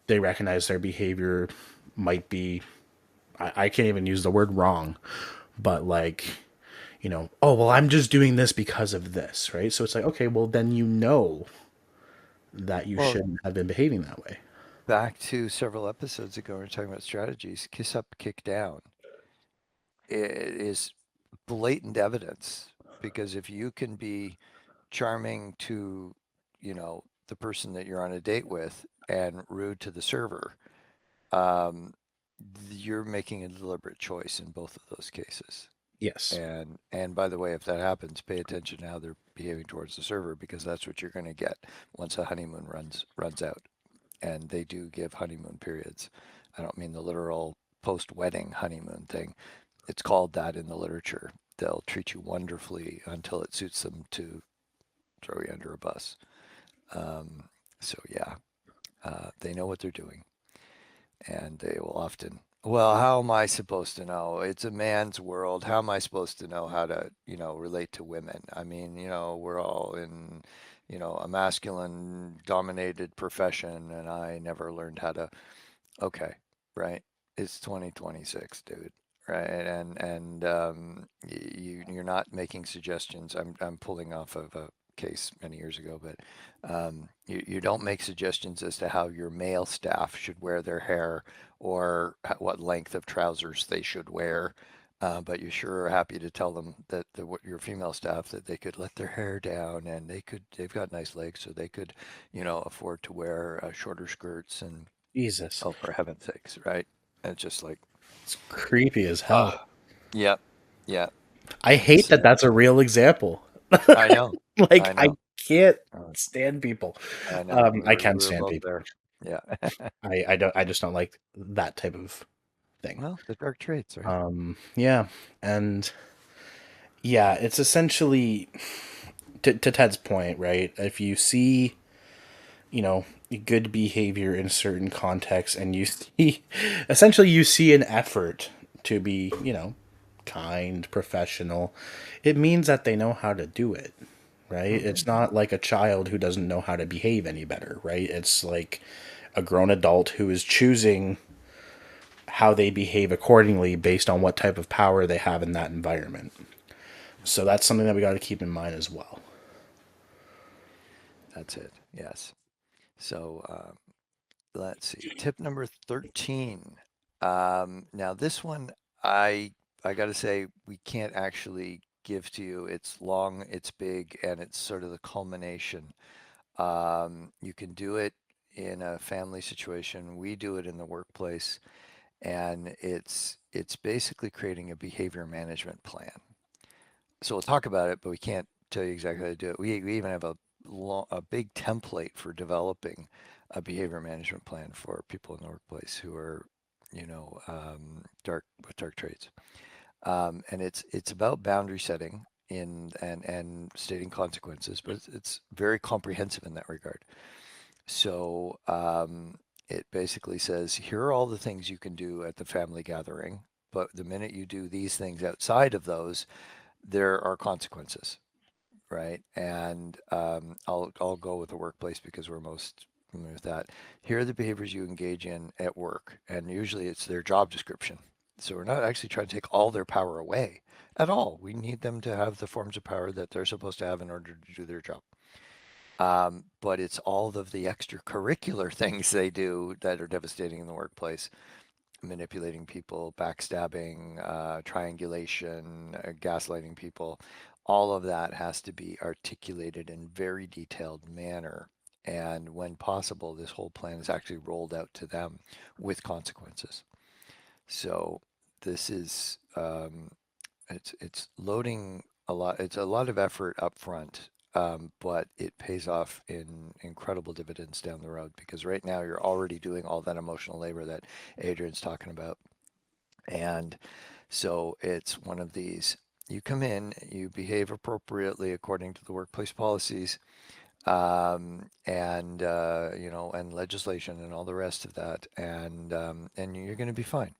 they recognize their behavior might be, I can't even use the word wrong, but like, you know, "Oh, well, I'm just doing this because of this," right? So it's like, "Okay, well, then you know that you Well, shouldn't have been behaving that way." back to several episodes ago, we were talking about strategies. Kiss up, kick down is blatant evidence, because if you can be charming to, the person that you're on a date with and rude to the server, um, you're making a deliberate choice in both of those cases. Yes. And by the way, if that happens, pay attention to how they're behaving towards the server, because that's what you're going to get once a honeymoon runs out. And they do give honeymoon periods. I don't mean the literal post-wedding honeymoon thing. It's called that in the literature. They'll treat you wonderfully until it suits them to throw you under a bus. Um, so yeah, they know what they're doing, and they will often. Well, how am I supposed to know? It's a man's world. How am I supposed to know how to, relate to women? I mean, we're all in, a masculine dominated profession, and I never learned how to. Okay, right? It's 2026, dude. Right, and you're not making suggestions. I'm pulling off of a case many years ago, but you don't make suggestions as to how your male staff should wear their hair, or what length of trousers they should wear. But you sure are happy to tell them that your female staff, that they could let their hair down, and they've got nice legs, so they could, afford to wear shorter skirts, and Jesus. oh, for heaven's sakes, right? And it's just like, It's creepy as hell. ah, yeah, yeah. I hate that So that's a real example. I know, Like I I know, can't uh, stand people. I know. I can We were stand both people. there. Yeah. I just don't like that type of thing. Well, the dark traits, right? Yeah, and yeah, it's essentially to Ted's point, right? If you see, you know, good behavior in certain contexts, and you see, essentially, you see an effort to be, kind, professional, it means that they know how to do it, right? Hmm. It's not like a child who doesn't know how to behave any better, right? It's like a grown adult who is choosing how they behave accordingly based on what type of power they have in that environment. So that's something that we got to keep in mind as well. That's it. Yes. So let's see. Tip number 13. Now this one, I I got to say we can't actually give to you. It's long, it's big, and it's sort of the culmination. You can do it in a family situation. We do it in the workplace, and it's basically creating a behavior management plan. So we'll talk about it, but we can't tell you exactly how to do it. We even have a big template for developing a behavior management plan for people in the workplace who are, dark with dark traits. And it's about boundary setting in and stating consequences, but it's very comprehensive in that regard. So it basically says, here are all the things you can do at the family gathering, but the minute you do these things outside of those, there are consequences, right? And I'll go with the workplace because we're most familiar with that. Here are the behaviors you engage in at work, and usually it's their job description. So we're not actually trying to take all their power away at all. We need them to have the forms of power that they're supposed to have in order to do their job. But it's all of the extracurricular things they do that are devastating in the workplace: manipulating people, backstabbing, triangulation, gaslighting people. All of that has to be articulated in very detailed manner. And when possible, this whole plan is actually rolled out to them with consequences. So this is it's loading a lot. It's a lot of effort up front, but it pays off in incredible dividends down the road because right now you're already doing all that emotional labor that Adrian's talking about. And so it's one of these: you come in, you behave appropriately according to the workplace policies, and legislation and all the rest of that, and you're going to be fine.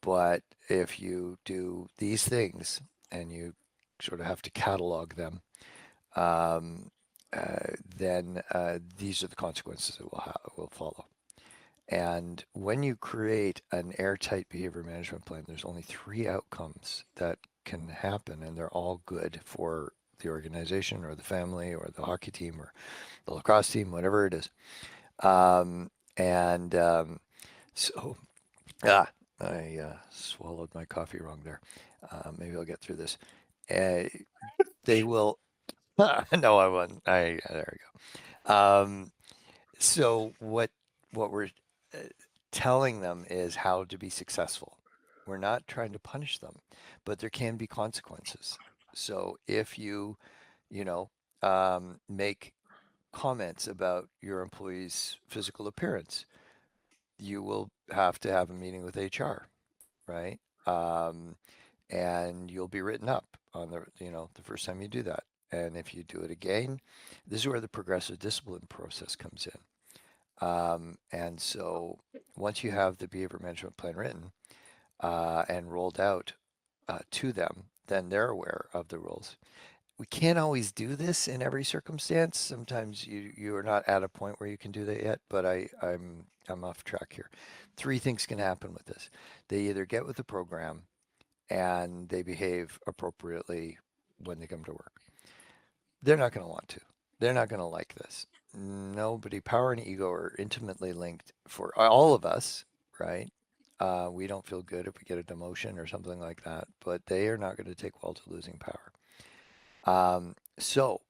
But if you do these things and you sort of have to catalog them, um, then these are the consequences that will follow. And when you create an airtight behavior management plan, there's only three outcomes that can happen, and they're all good for the organization or the family or the hockey team or the lacrosse team, whatever it is. And so, ah, I swallowed my coffee wrong there. Maybe I'll get through this. Uh, they will. No, I won't. There we go. So what we're uh, telling them is how to be successful. We're not trying to punish them, but there can be consequences. So if you know, make comments about your employee's physical appearance, you will have to have a meeting with HR, right? Um, and you'll be written up on the first time you do that. And if you do it again, this is where the progressive discipline process comes in. And so once you have the behavior management plan written and rolled out to them, then they're aware of the rules. We can't always do this in every circumstance. Sometimes you are not at a point where you can do that yet, but I'm off track here. Three things can happen with this. They either get with the program and they behave appropriately when they come to work. They're not going to want to. They're not going to like this. Nobody, power and ego are intimately linked for all of us, right? We don't feel good if we get a demotion or something like that, but they are not going to take well to losing power. So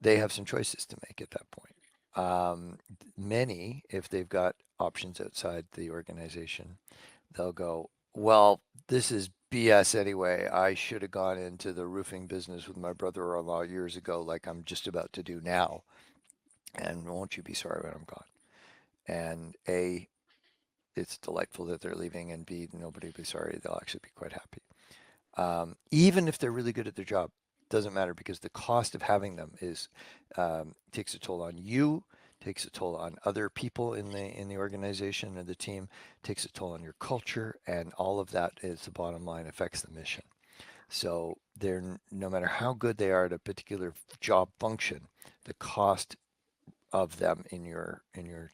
they have some choices to make at that point. Many, if they've got options outside the organization, they'll go, well, this is BS anyway. I should have gone into the roofing business with my brother-in-law years ago, like I'm just about to do now. And won't you be sorry when I'm gone? And A, it's delightful that they're leaving, and B, nobody will be sorry. They'll actually be quite happy. Even if they're really good at their job, doesn't matter because the cost of having them is takes a toll on you, takes a toll on other people in the organization and the team, takes a toll on your culture, and all of that is the bottom line affects the mission. So they're no matter how good they are at a particular job function, the cost of them in your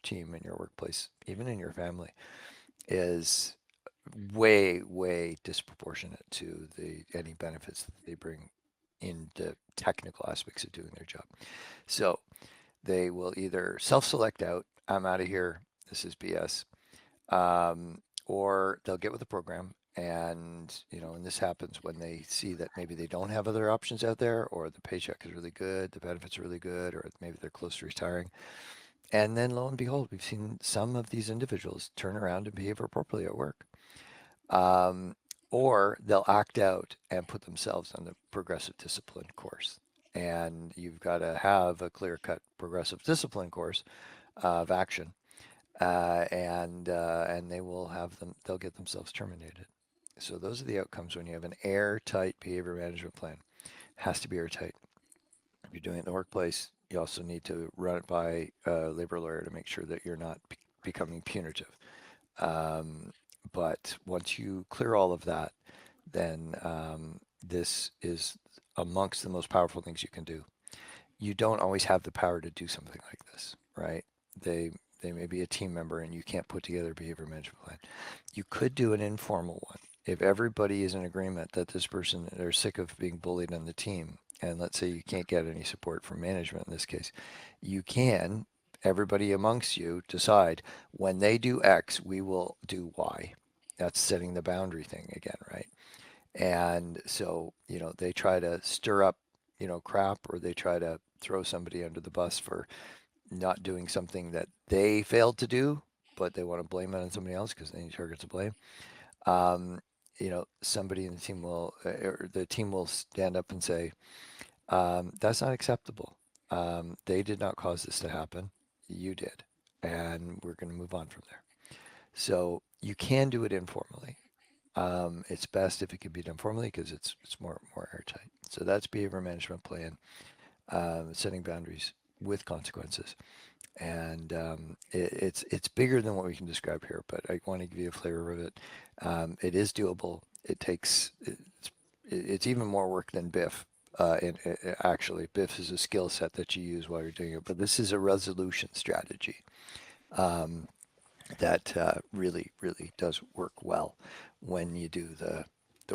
team, in your workplace, even in your family, is way disproportionate to the any benefits that they bring in the technical aspects of doing their job. So they will either self-select out, I'm out of here, this is BS, or they'll get with the program. And and this happens when they see that maybe they don't have other options out there, or the paycheck is really good, the benefits are really good, or maybe they're close to retiring. And then lo and behold, we've seen some of these individuals turn around and behave appropriately at work. Um, or they'll act out and put themselves on the progressive discipline course. And you've got to have a clear-cut progressive discipline course of action, and they'll get themselves terminated. So those are the outcomes when you have an airtight behavior management plan. It has to be airtight. If you're doing it in the workplace, you also need to run it by a labor lawyer to make sure that you're not becoming punitive. Um, but once you clear all of that, then this is amongst the most powerful things you can do. You don't always have the power to do something like this, right? They they may be a team member and you can't put together a behavior management plan. You could do an informal one. If everybody is in agreement that this person, they're sick of being bullied on the team, and let's say you can't get any support from management in this case, you can, everybody amongst you, decide when they do X, we will do Y. That's setting the boundary thing again, right? And so, they try to stir up, crap, or they try to throw somebody under the bus for not doing something that they failed to do, but they want to blame it on somebody else because they need targets to blame. Somebody in the team will stand up and say, that's not acceptable. They did not cause this to happen. You did. And we're going to move on from there. So you can do it informally. It's best if it can be done formally because it's more airtight. So that's behavior management plan, setting boundaries with consequences, and it's bigger than what we can describe here. But I want to give you a flavor of it. It is doable. It's even more work than BIF. Actually, BIF is a skill set that you use while you're doing it, but this is a resolution strategy. That really does work well when you do the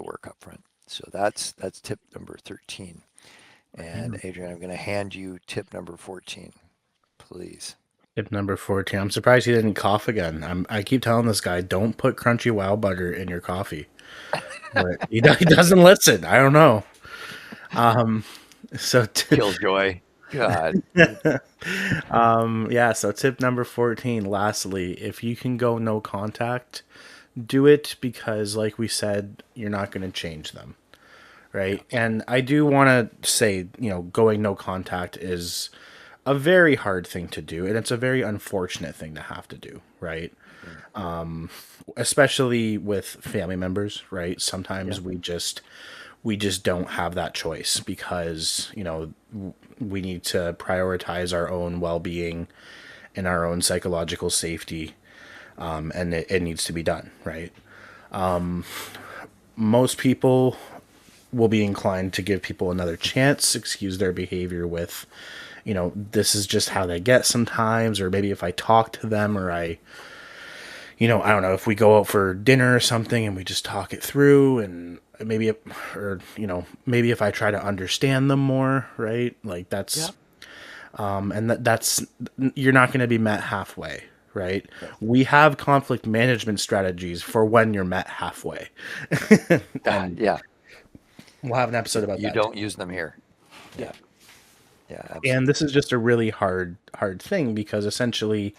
work up front. So that's tip number 13. And Adrian, I'm going to hand you tip number 14, please. Tip number 14. I'm surprised he didn't cough again. I keep telling this guy, don't put crunchy wow butter in your coffee. But he doesn't listen. I don't know. So Killjoy. God. Yeah, so tip number 14, lastly, if you can go no contact, do it because, like we said, you're not going to change them, right? And I do want to say, going no contact is a very hard thing to do, and it's a very unfortunate thing to have to do, right? Especially with family members, right? Sometimes we just don't have that choice because we need to prioritize our own well-being and our own psychological safety, and it needs to be done, right? Most people will be inclined to give people another chance, excuse their behavior with, this is just how they get sometimes, or maybe if I talk to them, or I don't know, if we go out for dinner or something and we just talk it through, and maybe if I try to understand them more, right? Like that's, and that's, you're not going to be met halfway, right? Yeah. We have conflict management strategies for when you're met halfway. And Yeah. we'll have an episode about You that. don't use them here. Yeah. Yeah, absolutely. And this is just a really hard thing because essentially,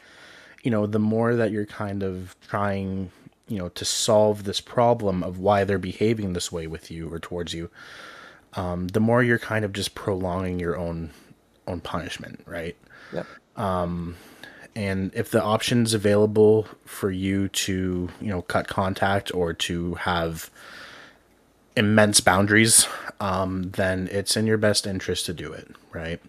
the more that you're kind of trying, to solve this problem of why they're behaving this way with you or towards you, the more you're kind of just prolonging your own punishment, right? Yep. And if the option's available for you to, cut contact or to have immense boundaries, then it's in your best interest to do it, right?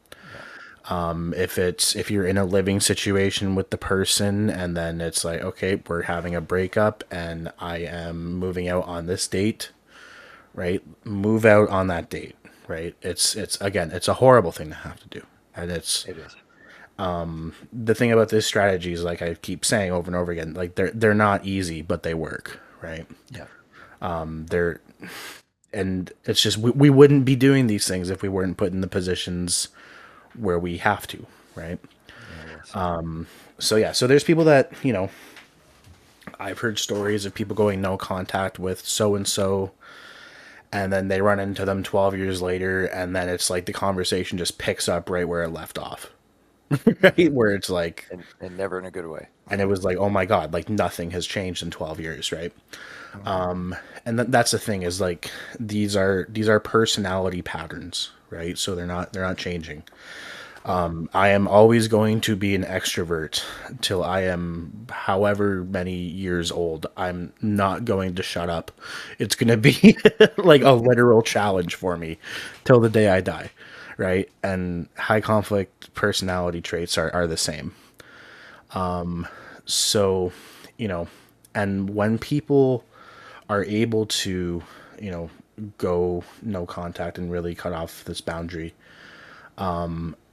If you're in a living situation with the person and then it's like, okay, we're having a breakup and I am moving out on this date, right? Move out on that date, right? It's again, it's a horrible thing to have to do. And it's It is. the thing about this strategy is, like I keep saying over and over again, like they're not easy, but they work, right? Yeah. They're and it's just we wouldn't be doing these things if we weren't put in the positions where we have to, right? Yeah. Well said. So yeah, so there's people that, I've heard stories of people going no contact with so and so, and then they run into them 12 years later, and then it's like the conversation just picks up right where it left off, Yeah. right? Where it's like, And never in a good way. and it was like, oh my God, like nothing has changed in 12 years, right? Mhm. And that's the thing, is like these are personality patterns, right? So they're not changing. I am always going to be an extrovert till I am however many years old. I'm not going to shut up. It's going to be like a literal challenge for me till the day I die, right? And high conflict personality traits are the same. So, you know, and when people are able to, you know, go no contact and really cut off this boundary,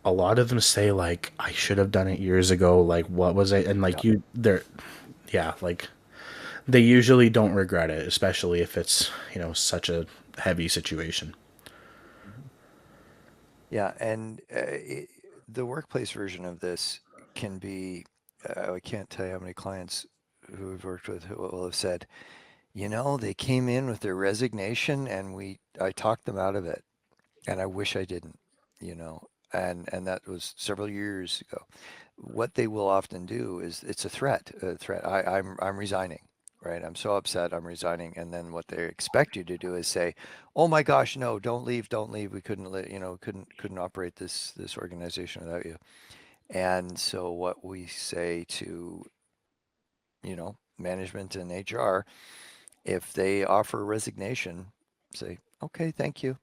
a lot of them say like, I should have done it years ago, like what was it, and Yeah. like they're, yeah, like they usually don't regret it, especially if it's, such a heavy situation. Mhm. Yeah. And the workplace version of this can be, I can't tell you how many clients who we've worked with who will have said, they came in with their resignation and I talked them out of it. And I wish I didn't, you know, and that was several years ago. What they will often do is it's a threat, a threat. I'm resigning, right? I'm so upset, I'm resigning. And then what they expect you to do is say, "Oh my gosh, no, don't leave, don't leave. We couldn't let, couldn't operate this organization without you." And so what we say to, management and HR, if they offer resignation, say, "Okay, thank you."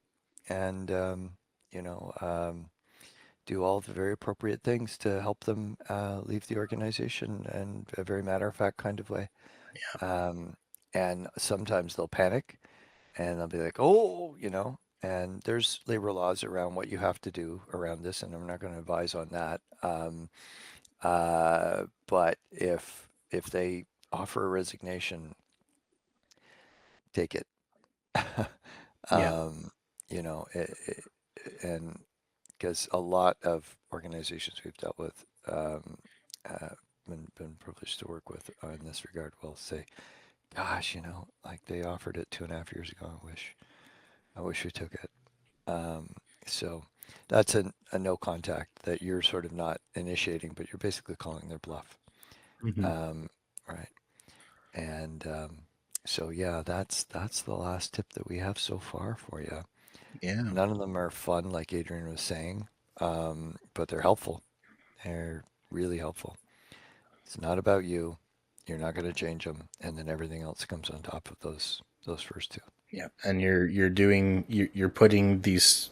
And you know, um, do all the very appropriate things to help them leave the organization in a very matter of fact kind of way. Um, and sometimes they'll panic and they'll be like, oh, and there's labor laws around what you have to do around this, and I'm not going to advise on that. But if they offer a resignation, take it. Yeah, um, you know, and because a lot of organizations we've dealt with, uh, been privileged to work with in this regard, will say, "Gosh, like they offered it 2.5 years ago. I wish we took it." Um, so that's a no contact that you're sort of not initiating, but you're basically calling their bluff, hmm, um, right? And so yeah, that's the last tip that we have so far for you. yeah, None of them are fun, like Adrian was saying, but they're helpful. They're really helpful. It's not about you. You're not going to change them, and then everything else comes on top of those first two. yeah. And you're putting these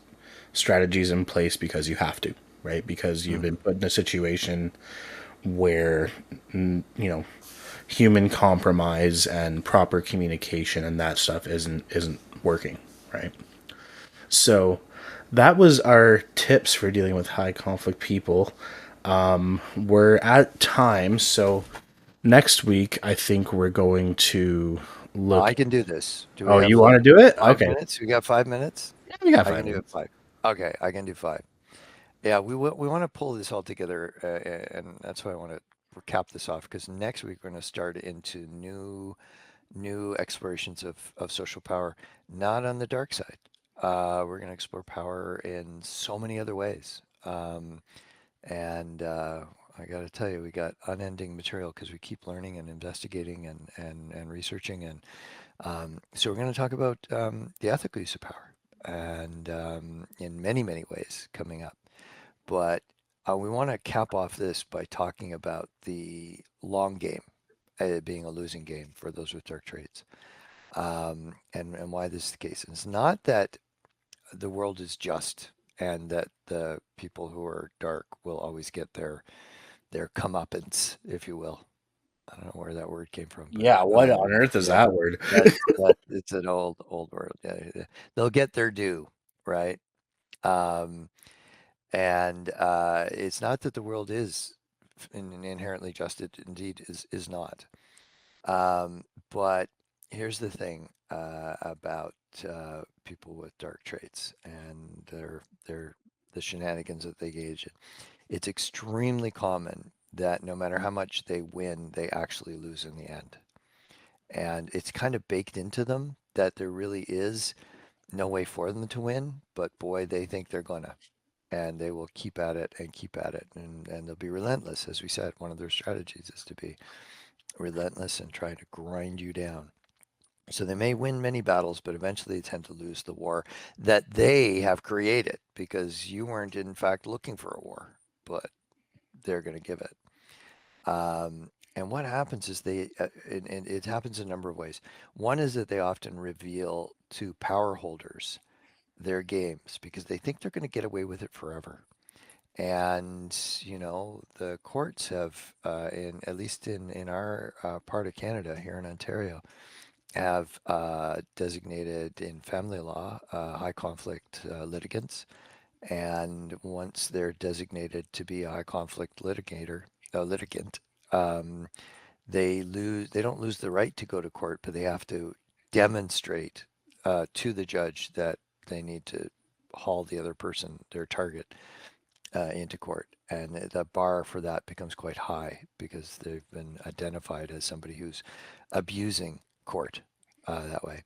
strategies in place because you have to, right? Because you've been Hmm. put in a situation where, you know, human compromise and proper communication and that stuff isn't working, right? So that was our tips for dealing with high conflict people. We're at time, so next week I think we're going to I look. can do this. Do we Oh, have you like want to do it? 5 Okay. minutes? We got 5 minutes? Yeah, we got I five can do it minutes. five. Okay, I can do five. Yeah, we want to pull this all together, and that's why I want to cap this off because next week we're going to start into new explorations of social power, not on the dark side. We're going to explore power in so many other ways. And I got to tell you, we got unending material because we keep learning and investigating and researching. And so we're going to talk about the ethical use of power and in many, many ways coming up. But we want to cap off this by talking about the long game being a losing game for those with dark traits, and why this is the case. And it's not that the world is just and that the people who are dark will always get their comeuppance, if you will. I don't know where that word came from, but Yeah, what on earth is yeah, that word? that it's an old word. Yeah, yeah. They'll get their due, right? Um, and it's not that the world is inherently just. It indeed is not. But here's the thing about people with dark traits and their the shenanigans that they engage in. It's extremely common that no matter how much they win, they actually lose in the end. And it's kind of baked into them that there really is no way for them to win, but boy, they think they're gonna. And they will keep at it and keep at it, and they'll be relentless. As we said, one of their strategies is to be relentless and try to grind you down. So they may win many battles, but eventually they tend to lose the war that they have created because you weren't, in fact, looking for a war, but they're going to give it. And what happens is and it happens in a number of ways. One is that they often reveal to power holders their games because they think they're going to get away with it forever. And the courts have, in at least in our part of Canada here in Ontario, have designated in family law high conflict litigants. And once they're designated to be a high conflict litigant, um, they don't lose the right to go to court, but they have to demonstrate to the judge that they need to haul the other person, their target, into court. And the bar for that becomes quite high because they've been identified as somebody who's abusing court that way.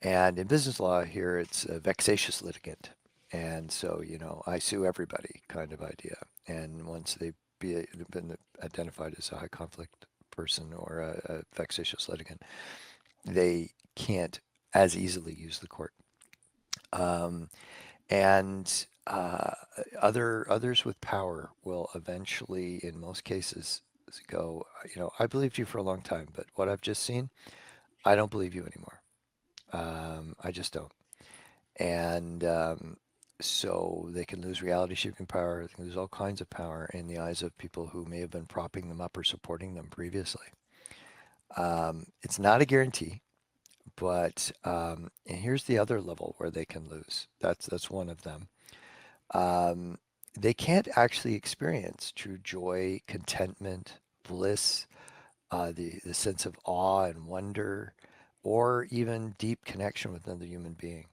And in business law here, it's a vexatious litigant. And so, I sue everybody kind of idea. And once they've been identified as a high conflict person or a vexatious litigant, they can't as easily use the court. Um, and others with power will eventually, in most cases, go, I believed you for a long time, but what I've just seen, I don't believe you anymore. I just don't. And so they can lose reality shaping power. They can lose all kinds of power in the eyes of people who may have been propping them up or supporting them previously. It's not a guarantee, but and here's the other level where they can lose. That's one of them. Um, they can't actually experience true joy, contentment, bliss, the sense of awe and wonder, or even deep connection with another human being.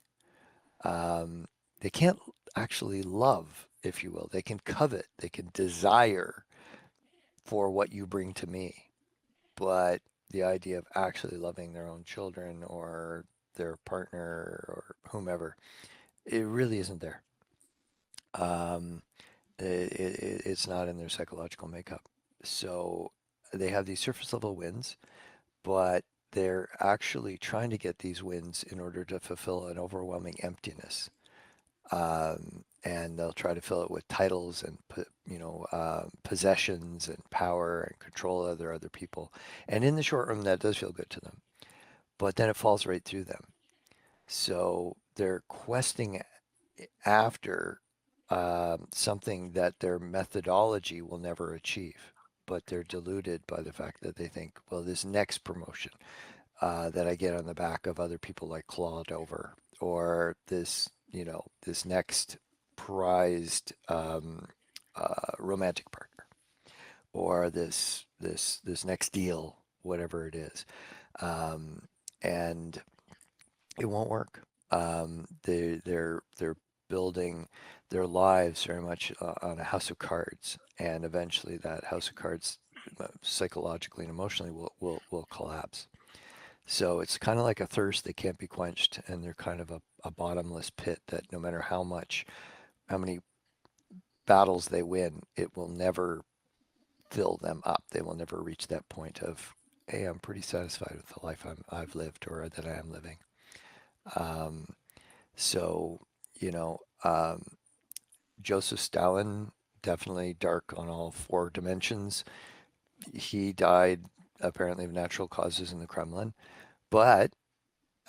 Um, they can't actually love, if you will. They can covet, they can desire for what you bring to me. But the idea of actually loving their own children or their partner or whomever, it really isn't there. Um, it's not in their psychological makeup. So they have these surface level wins, but they're actually trying to get these wins in order to fulfill an overwhelming emptiness. And they'll try to fill it with titles and possessions and power and control of other people. And in the short run, that does feel good to them, but then it falls right through them. So they're questing after something that their methodology will never achieve. But they're deluded by the fact that they think, well, this next promotion that I get on the back of other people like clawed over, or this next prized romantic partner, or this next deal, whatever it is, um, and it won't work. They're building their lives very much on a house of cards, and eventually that house of cards, psychologically and emotionally, will collapse. So it's kind of like a thirst that can't be quenched, and they're kind of a bottomless pit that no matter how many battles they win, it will never fill them up. They will never reach that point of, hey, I'm pretty satisfied with the life I've lived or that I am living. Um, so, you know, um, Joseph Stalin, definitely dark on all four dimensions. He died apparently of natural causes in the Kremlin, but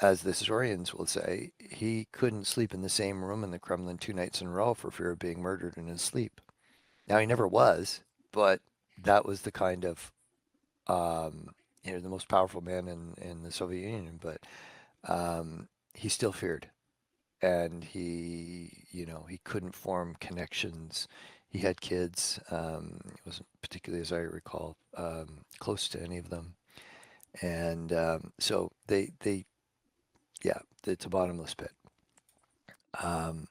as the historians will say, he couldn't sleep in the same room in the Kremlin 2 nights in a row for fear of being murdered in his sleep. Now, he never was, but that was the kind of, um, the most powerful man in the Soviet Union, but he still feared. And he couldn't form connections. He had kids. It wasn't particularly, as I recall, close to any of them. And so yeah, it's a bottomless pit. Um,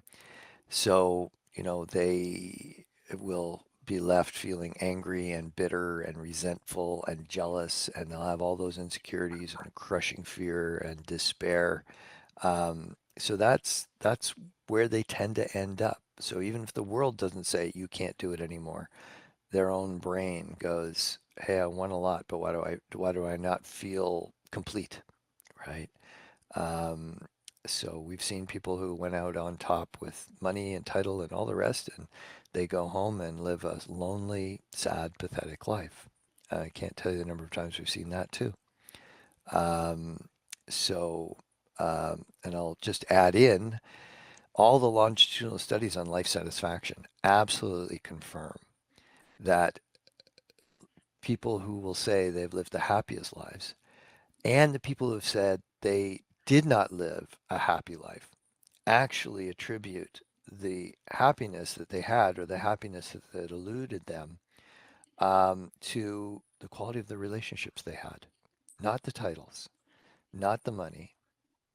so, they will be left feeling angry and bitter and resentful and jealous, and they'll have all those insecurities and crushing fear and despair. So that's where they tend to end up. So even if the world doesn't say you can't do it anymore, their own brain goes, "Hey, I won a lot, but why do I not feel complete?" Right? Um, so we've seen people who went out on top with money and title and all the rest, and they go home and live a lonely, sad, pathetic life. I can't tell you the number of times we've seen that too. Um, so, and I'll just add in all the longitudinal studies on life satisfaction absolutely confirm that people who will say they've lived the happiest lives and the people who have said they did not live a happy life actually attribute the happiness that they had or the happiness that eluded them to the quality of the relationships they had, not the titles, not the money,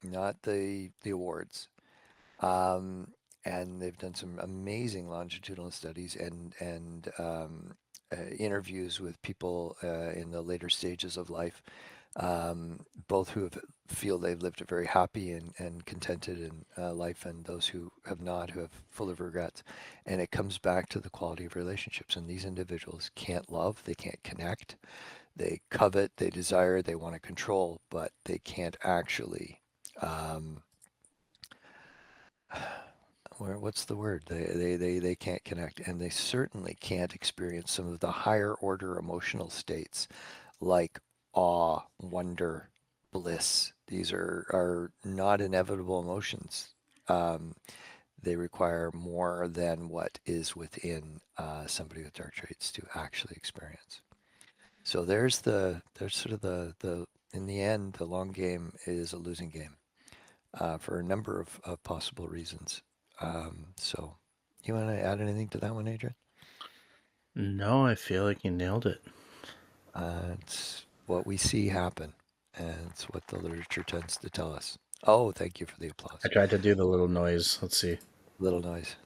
not the awards. Um, and they've done some amazing longitudinal studies and interviews with people in the later stages of life, both who feel they've lived a very happy and contented life, and those who have not, who have full of regrets. And it comes back to the quality of relationships. And these individuals can't love, they can't connect, they covet, they desire, they want to control, but they can't actually. What's the word? They can't connect, and they certainly can't experience some of the higher order emotional states like awe, wonder, bliss. These are not inevitable emotions. Um, they require more than what is within somebody with dark traits to actually experience. So there's sort of the in the end, the long game is a losing game for a number of possible reasons. So, you want to add anything to that one, Adrian? No, I feel like you nailed it. It's what we see happen, and it's what the literature tends to tell us. Oh, thank you for the applause. I tried to do the little noise. Let's see. Little noise.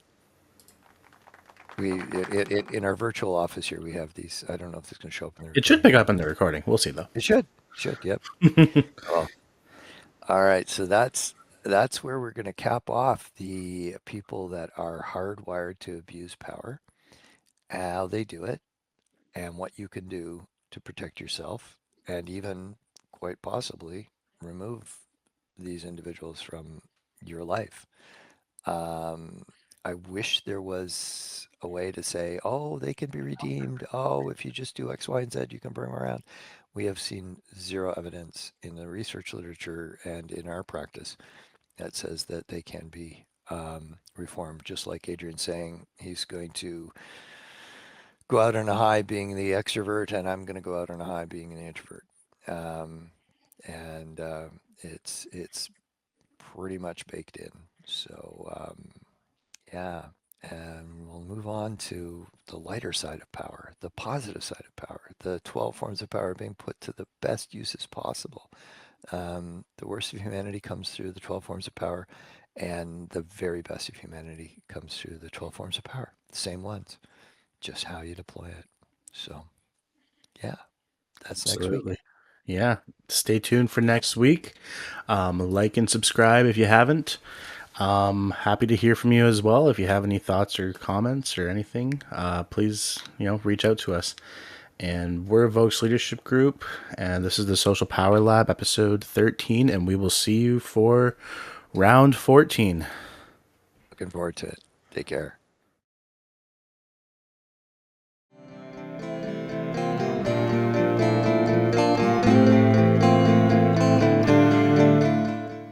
In our virtual office here, we have these. I don't know if this is going to show up in the It should recording. pick up in the recording. We'll see though. It should. Should. Yep. Oh, all right. So that's where we're going to cap off the people that are hardwired to abuse power, how they do it, and what you can do to protect yourself, and even quite possibly remove these individuals from your life. Um, I wish there was a way to say, oh, they can be redeemed. Oh, if you just do X, Y, and Z, you can bring them around. We have seen zero evidence in the research literature and in our practice that says that they can be reformed. Just like Adrian saying, he's going to go out on a high being the extrovert, and I'm going to go out on a high being the introvert. Um, and it's pretty much baked in. So yeah, and we'll move on to the lighter side of power, the positive side of power, the 12 forms of power being put to the best uses possible. The worst of humanity comes through the 12 forms of power, and the very best of humanity comes through the 12 forms of power, the same ones, just how you deploy it. So, yeah, that's next week. Absolutely. Yeah. Stay tuned for next week. Like and subscribe if you haven't. Happy to hear from you as well. If you have any thoughts or comments or anything, please, reach out to us. And we're Vogue's Leadership Group, and this is the Social Power Lab, episode 13, and we will see you for round 14. Looking forward to it. Take care.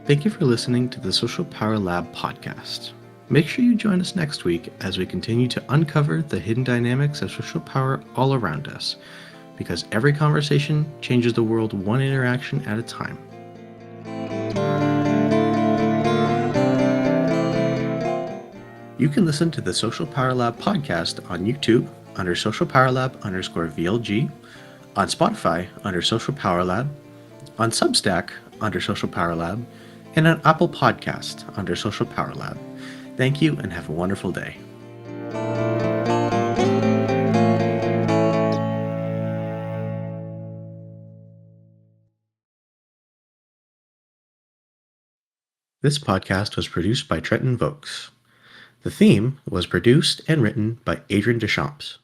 Thank you for listening to the Social Power Lab podcast. Make sure you join us next week as we continue to uncover the hidden dynamics of social power all around us, because every conversation changes the world one interaction at a time. You can listen to the Social Power Lab podcast on YouTube under Social Power Lab _VLG, on Spotify under Social Power Lab, on Substack under Social Power Lab, and on Apple Podcast under Social Power Lab. Thank you and have a wonderful day. This podcast was produced by Trenton Vokes. The theme was produced and written by Adrian Deschamps.